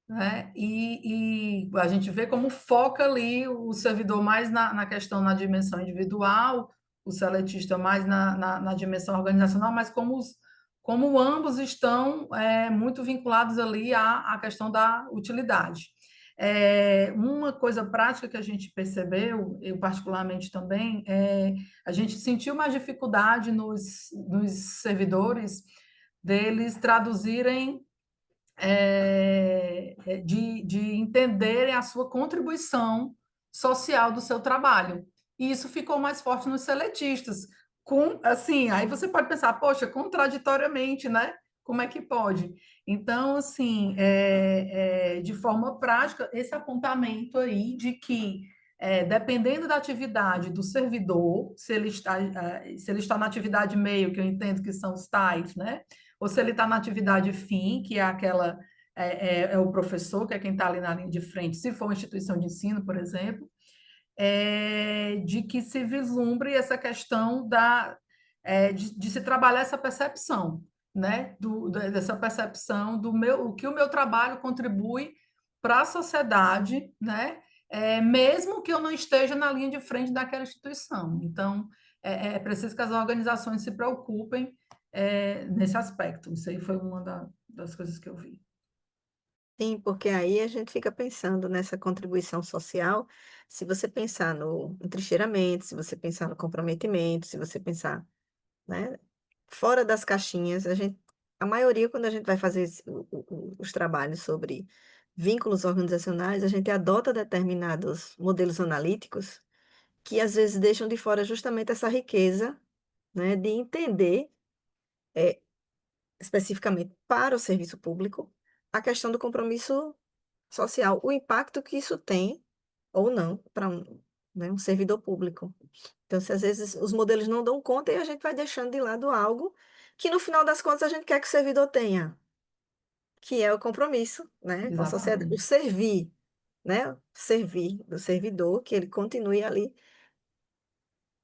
né? E a gente vê como foca ali o servidor mais na questão, na dimensão individual, o seletista mais na dimensão organizacional, mas como ambos estão muito vinculados ali à questão da utilidade. Uma coisa prática que a gente percebeu, eu particularmente também, a gente sentiu mais dificuldade nos servidores deles traduzirem de entenderem a sua contribuição social do seu trabalho. E isso ficou mais forte nos seletistas. Assim, aí você pode pensar, poxa, contraditoriamente, né? Como é que pode? Então, assim, de forma prática, esse apontamento aí de que, dependendo da atividade do servidor, se ele está na atividade meio, que eu entendo que são os tais, né? Ou se ele está na atividade fim, que é aquela o professor, que é quem está ali na linha de frente, se for uma instituição de ensino, por exemplo, de que se vislumbre essa questão de se trabalhar essa percepção, né? Dessa percepção o que o meu trabalho contribui para a sociedade, né? Mesmo que eu não esteja na linha de frente daquela instituição. Então, é preciso que as organizações se preocupem nesse aspecto. Isso aí foi uma das coisas que eu vi. Sim, porque aí a gente fica pensando nessa contribuição social. Se você pensar no trincheiramento, se você pensar no comprometimento, se você pensar, né, fora das caixinhas, a maioria, quando a gente vai fazer os trabalhos sobre vínculos organizacionais, a gente adota determinados modelos analíticos que às vezes deixam de fora justamente essa riqueza, né, de entender eh, especificamente para o serviço público a questão do compromisso social, o impacto que isso tem ou não para né, um servidor público. Então, se às vezes os modelos não dão conta e a gente vai deixando de lado algo que no final das contas a gente quer que o servidor tenha, que é o compromisso, né, com a sociedade, o Exatamente. servir, né, servir do servidor, que ele continue ali.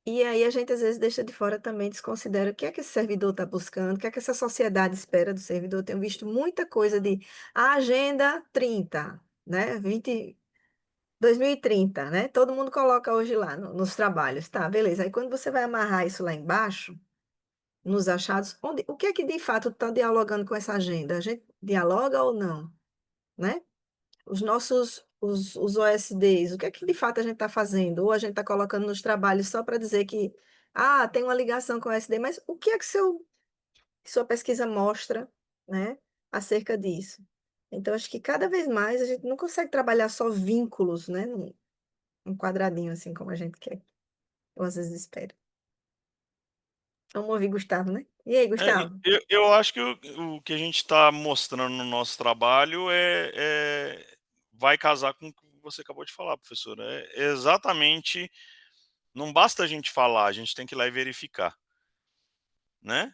E aí a gente às vezes deixa de fora também, desconsidera o que é que esse servidor está buscando, o que é que essa sociedade espera do servidor. Eu tenho visto muita coisa de a Agenda 30, né? 2030, né? Todo mundo coloca hoje lá nos trabalhos, tá? Beleza. Aí quando você vai amarrar isso lá embaixo, nos achados, o que é que de fato está dialogando com essa agenda? A gente dialoga ou não, né? Os OSDs, o que é que de fato a gente está fazendo? Ou a gente está colocando nos trabalhos só para dizer que, tem uma ligação com o OSD, mas o que é que sua pesquisa mostra, né, acerca disso? Então, acho que cada vez mais a gente não consegue trabalhar só vínculos, né, num quadradinho assim como a gente quer, ou às vezes espera. Vamos ouvir Gustavo, né? E aí, Gustavo? Eu acho que o que a gente está mostrando no nosso trabalho vai casar com o que você acabou de falar, professora. É exatamente. Não basta a gente falar, a gente tem que ir lá e verificar, né?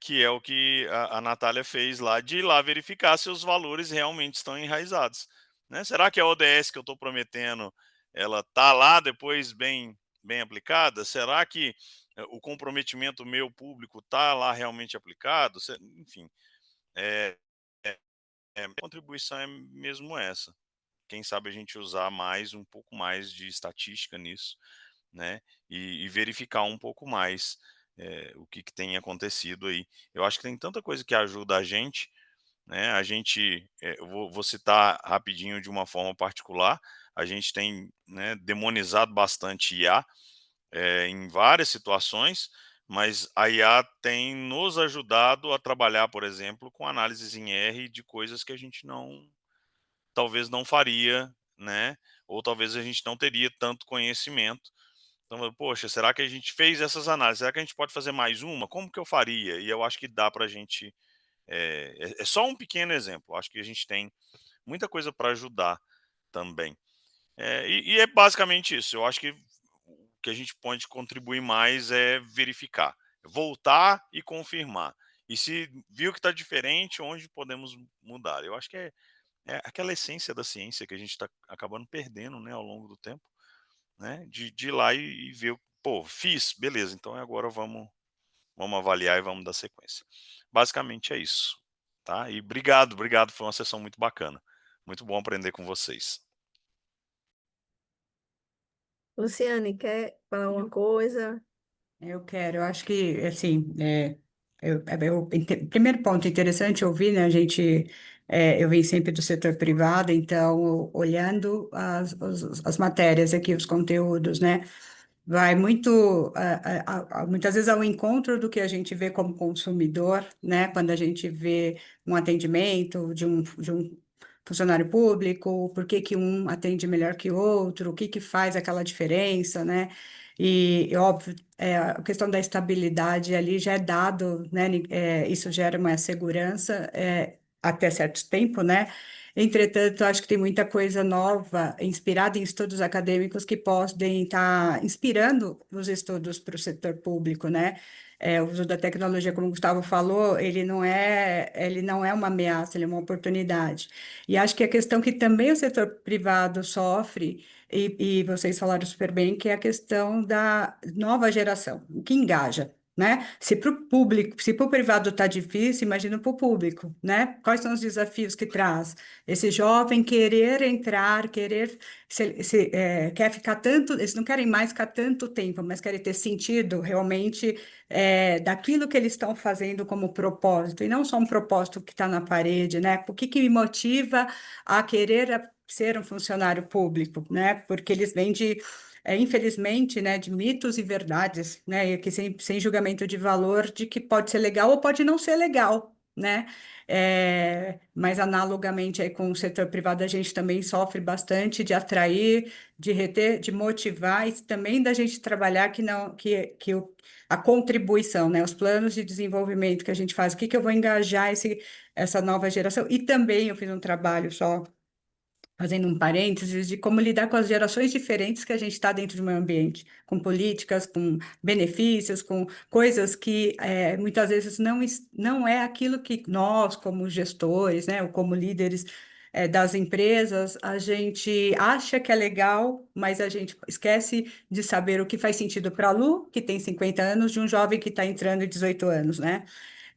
Que é o que a Natália fez lá, de ir lá verificar se os valores realmente estão enraizados, né? Será que a ODS que eu estou prometendo, ela tá lá depois bem aplicada? Será que o comprometimento meu público tá lá realmente aplicado? Enfim, é, a contribuição é mesmo essa. Quem sabe a gente usar um pouco mais de estatística nisso, né? E verificar um pouco mais o que tem acontecido aí. Eu acho que tem tanta coisa que ajuda a gente, né? A gente, eu vou citar rapidinho de uma forma particular, a gente tem, né, demonizado bastante IA em várias situações, mas a IA tem nos ajudado a trabalhar, por exemplo, com análises em R de coisas que a gente talvez não faria, né? Ou talvez a gente não teria tanto conhecimento. Então, poxa, será que a gente fez essas análises? Será que a gente pode fazer mais uma? Como que eu faria? E eu acho que dá para a gente. É só um pequeno exemplo. Acho que a gente tem muita coisa para ajudar também. E é basicamente isso. Eu acho que o que a gente pode contribuir mais é verificar, voltar e confirmar. E se viu que está diferente, onde podemos mudar? Eu acho que é aquela essência da ciência que a gente está acabando perdendo, né, ao longo do tempo, né, de ir lá e ver, pô, fiz, beleza, então agora vamos avaliar e vamos dar sequência. Basicamente é isso, tá? E obrigado, foi uma sessão muito bacana. Muito bom aprender com vocês. Luciane, quer falar alguma coisa? Eu quero, eu acho que, assim, primeiro ponto interessante ouvir, né, eu vim sempre do setor privado, então, olhando as matérias aqui, os conteúdos, né, vai muito, muitas vezes ao encontro do que a gente vê como consumidor, né, quando a gente vê um atendimento de um funcionário público, por que que um atende melhor que o outro, o que que faz aquela diferença, né, e óbvio, a questão da estabilidade ali já é dado, né, isso gera uma segurança, até certo tempo, né, entretanto, acho que tem muita coisa nova, inspirada em estudos acadêmicos que podem estar inspirando os estudos para o setor público, né? O uso da tecnologia, como o Gustavo falou, ele não é uma ameaça, ele é uma oportunidade. E acho que a questão que também o setor privado sofre, e vocês falaram super bem, que é a questão da nova geração, o que engaja. né? Se para o público, se para o privado está difícil, imagina para o público, né? Quais são os desafios que traz? Esse jovem querer entrar, querer, quer ficar tanto, eles não querem mais ficar tanto tempo, mas querem ter sentido realmente daquilo que eles estão fazendo como propósito, e não só um propósito que está na parede, né? O que que me motiva a querer ser um funcionário público, né? Porque eles vêm de infelizmente, né, de mitos e verdades, né, e que sem julgamento de valor de que pode ser legal ou pode não ser legal, né? Mas analogamente aí com o setor privado a gente também sofre bastante de atrair, de reter, de motivar e também da gente trabalhar que não a contribuição, né, os planos de desenvolvimento que a gente faz, o que que eu vou engajar essa nova geração e também eu fiz um trabalho só fazendo um parênteses, de como lidar com as gerações diferentes que a gente está dentro de um ambiente, com políticas, com benefícios, com coisas que muitas vezes não é aquilo que nós, como gestores, né, ou como líderes das empresas, a gente acha que é legal, mas a gente esquece de saber o que faz sentido para a Lu, que tem 50 anos, de um jovem que está entrando em 18 anos, né?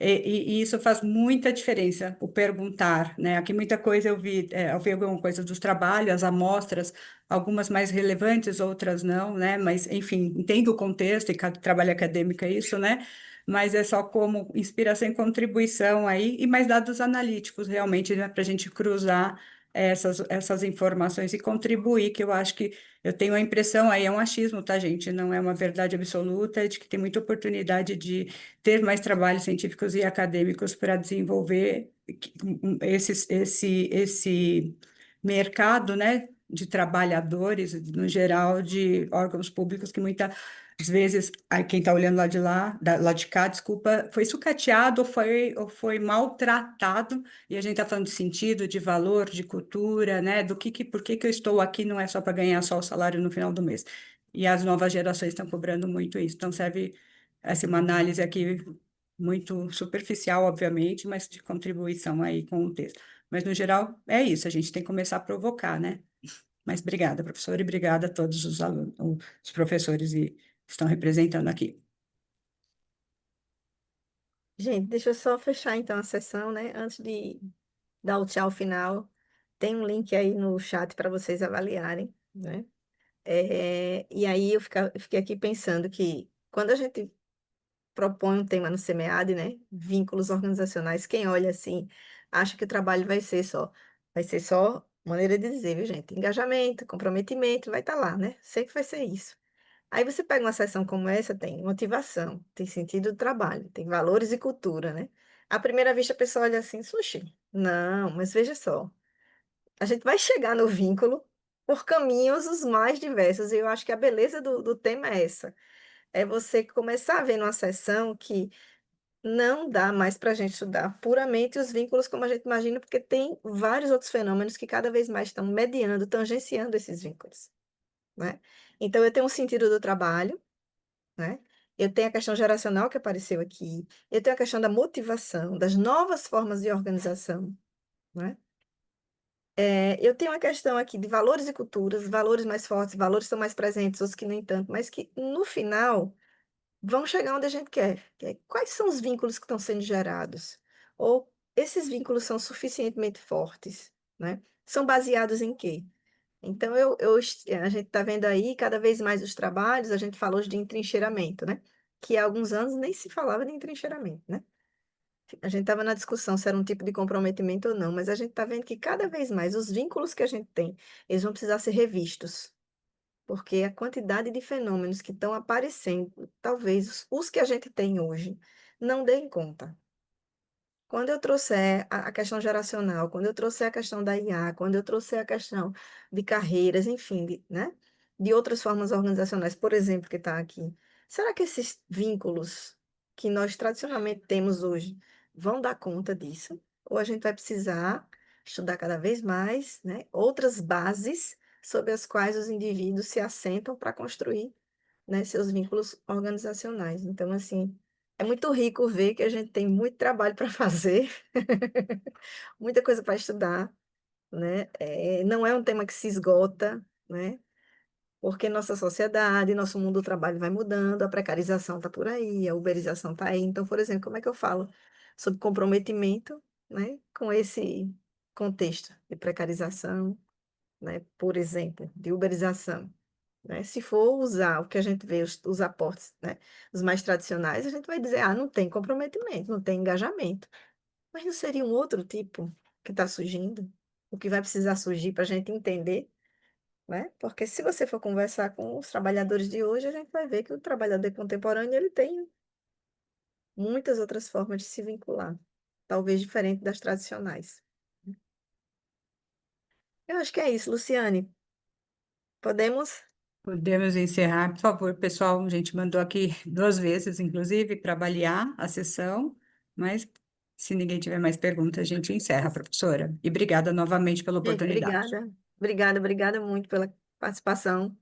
E isso faz muita diferença, o perguntar, né? Aqui muita coisa eu vi alguma coisa dos trabalhos, as amostras, algumas mais relevantes, outras não, né? Mas, enfim, entendo o contexto e cada trabalho acadêmico é isso, né? Mas é só como inspiração e contribuição aí, e mais dados analíticos, realmente, né? Para a gente cruzar essas informações e contribuir, que eu acho que eu tenho a impressão, aí é um achismo, tá, gente? Não é uma verdade absoluta, de que tem muita oportunidade de ter mais trabalhos científicos e acadêmicos para desenvolver esse mercado, né, de trabalhadores, no geral, de órgãos públicos, que muitas vezes, quem está olhando lá de cá, desculpa, foi sucateado ou foi maltratado, e a gente está falando de sentido, de valor, de cultura, né, por que que eu estou aqui, não é só para ganhar só o salário no final do mês. E as novas gerações estão cobrando muito isso, então serve essa uma análise aqui muito superficial, obviamente, mas de contribuição aí com o texto. Mas, no geral, é isso, a gente tem que começar a provocar, né? Mas obrigada, professor, e obrigada a todos os alunos, os professores que estão representando aqui. Gente, deixa eu só fechar então a sessão, né? Antes de dar o tchau final, tem um link aí no chat para vocês avaliarem, né? E aí eu fiquei aqui pensando que quando a gente propõe um tema no SEMEAD, né? Vínculos organizacionais, quem olha assim, acha que o trabalho vai ser só maneira de dizer, viu, gente? Engajamento, comprometimento, vai estar lá, né? Sempre vai ser isso. Aí você pega uma sessão como essa, tem motivação, tem sentido do trabalho, tem valores e cultura, né? À primeira vista a pessoa olha assim, sushi. Não, mas veja só, a gente vai chegar no vínculo por caminhos os mais diversos, e eu acho que a beleza do tema é essa. É você começar a ver numa sessão que não dá mais para a gente estudar puramente os vínculos como a gente imagina, porque tem vários outros fenômenos que cada vez mais estão mediando, tangenciando esses vínculos, né? Então, eu tenho um sentido do trabalho, né? Eu tenho a questão geracional que apareceu aqui, eu tenho a questão da motivação, das novas formas de organização, né? Eu tenho a questão aqui de valores e culturas, valores mais fortes, valores são mais presentes, outros que nem tanto, mas que no final vão chegar onde a gente quer, que é quais são os vínculos que estão sendo gerados? Ou esses vínculos são suficientemente fortes, né? São baseados em quê? Então, a gente está vendo aí cada vez mais os trabalhos, a gente falou de entrincheiramento, né? Que há alguns anos nem se falava de entrincheiramento, né? A gente estava na discussão se era um tipo de comprometimento ou não, mas a gente está vendo que cada vez mais os vínculos que a gente tem, eles vão precisar ser revistos, porque a quantidade de fenômenos que estão aparecendo, talvez os que a gente tem hoje, não deem conta. Quando eu trouxer a questão geracional, quando eu trouxer a questão da IA, quando eu trouxer a questão de carreiras, enfim, né? De outras formas organizacionais, por exemplo, que está aqui, será que esses vínculos que nós tradicionalmente temos hoje vão dar conta disso? Ou a gente vai precisar estudar cada vez mais, né? Outras bases sobre as quais os indivíduos se assentam para construir, né, seus vínculos organizacionais. Então, assim, é muito rico ver que a gente tem muito trabalho para fazer, muita coisa para estudar, né? Não é um tema que se esgota, né? Porque nossa sociedade, nosso mundo do trabalho vai mudando, a precarização está por aí, a uberização está aí. Então, por exemplo, como é que eu falo sobre comprometimento, né, com esse contexto de precarização, né, por exemplo, de uberização, né? Se for usar o que a gente vê, os aportes, né, os mais tradicionais, a gente vai dizer, ah, não tem comprometimento, não tem engajamento. Mas não seria um outro tipo que está surgindo? O que vai precisar surgir para a gente entender, né? Porque se você for conversar com os trabalhadores de hoje, a gente vai ver que o trabalhador contemporâneo ele tem muitas outras formas de se vincular, talvez diferente das tradicionais. Eu acho que é isso, Luciane. Podemos? Podemos encerrar, por favor, pessoal. A gente mandou aqui 2 vezes, inclusive, para avaliar a sessão, mas se ninguém tiver mais perguntas, a gente encerra, professora. E obrigada novamente pela Gente, oportunidade. obrigada. Obrigada, obrigada muito pela participação.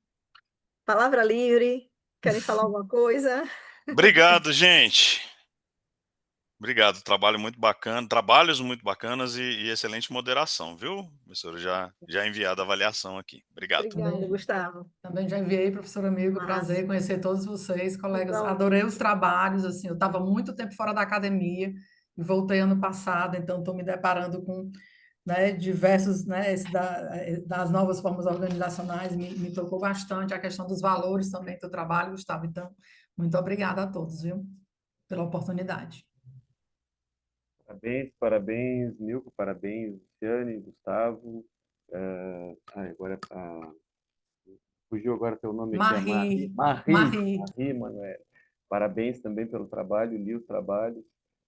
Palavra livre. Querem falar alguma coisa? Obrigado, gente. Obrigado, trabalho muito bacana, trabalhos muito bacanas e excelente moderação, viu? Professora, já enviado a avaliação aqui. Obrigado. Obrigada, Também, Gustavo. também já enviei, professor amigo, Massa. prazer conhecer todos vocês, colegas. Adorei Igualmente. os trabalhos, assim, eu estava muito tempo fora da academia e voltei ano passado, então estou me deparando com, né, diversos, né, das novas formas organizacionais, me tocou bastante a questão dos valores também do trabalho, Gustavo. Então, muito obrigada a todos, viu, pela oportunidade. Parabéns, parabéns, Milko, parabéns, Luciane, Gustavo. Agora fugiu agora teu nome aqui, a Marie. Marie. Marie, Manoel. Parabéns também pelo trabalho, li os trabalhos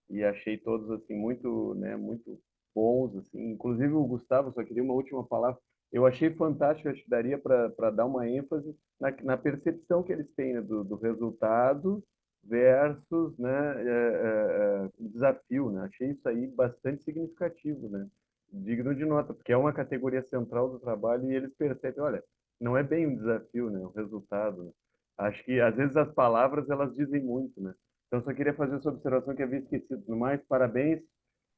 e achei todos assim muito, né, muito bons assim. Inclusive o Gustavo, só queria uma última palavra. Eu achei fantástico, acho que daria para dar uma ênfase na percepção que eles têm, né, do resultado versus, né, o desafio, né? Achei isso aí bastante significativo, né? Digno de nota, porque é uma categoria central do trabalho e eles percebem, olha, não é bem um desafio, né? O resultado, né? Acho que às vezes as palavras elas dizem muito, né? Então só queria fazer essa observação que havia esquecido. No mais, parabéns,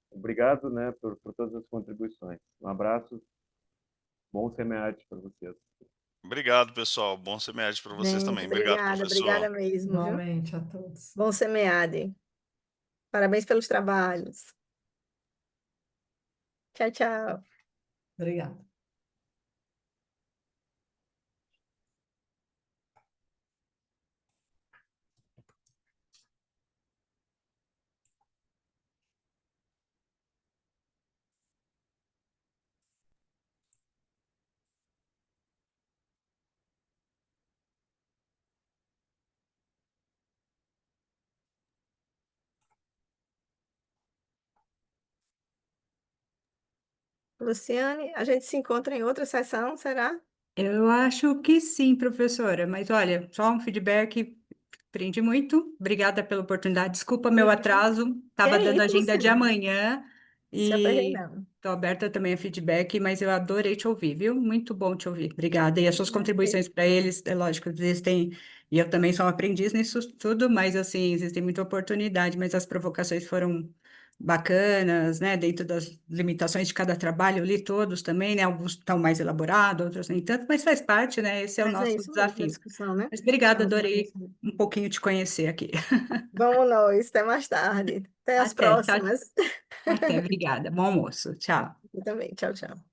obrigado, né, por todas as contribuições. Um abraço, bom semearte para vocês. Obrigado, pessoal. Bom semestre para vocês Gente, também. Obrigado, obrigada, obrigada professor. mesmo, viu? Igualmente a todos. Bom semeade. Parabéns pelos trabalhos. Tchau, tchau. Obrigada. Luciane, a gente se encontra em outra sessão, será? Eu acho que sim, professora, mas olha, só um feedback, aprendi muito, obrigada pela oportunidade, desculpa meu Uhum. atraso, Que estava é dando a isso, agenda de Luciane? amanhã Se aperrei, e não. estou aberta também a feedback, mas eu adorei te ouvir, viu? Muito bom te ouvir, obrigada. E as suas contribuições para eles, é lógico, existem, e eu também sou um aprendiz nisso tudo, mas assim, existem muita oportunidade, mas as provocações foram bacanas, né, dentro das limitações de cada trabalho, eu li todos também, né, alguns estão mais elaborados, outros nem tanto, mas faz parte, né, esse é o Mas é nosso isso mesmo, a desafio. discussão, né? Mas obrigada, Chama para adorei conhecer. um pouquinho te conhecer aqui. Vamos nós, até mais tarde. Até as Até, tchau, próximas. até, obrigada, bom almoço, tchau. Eu também, tchau, tchau.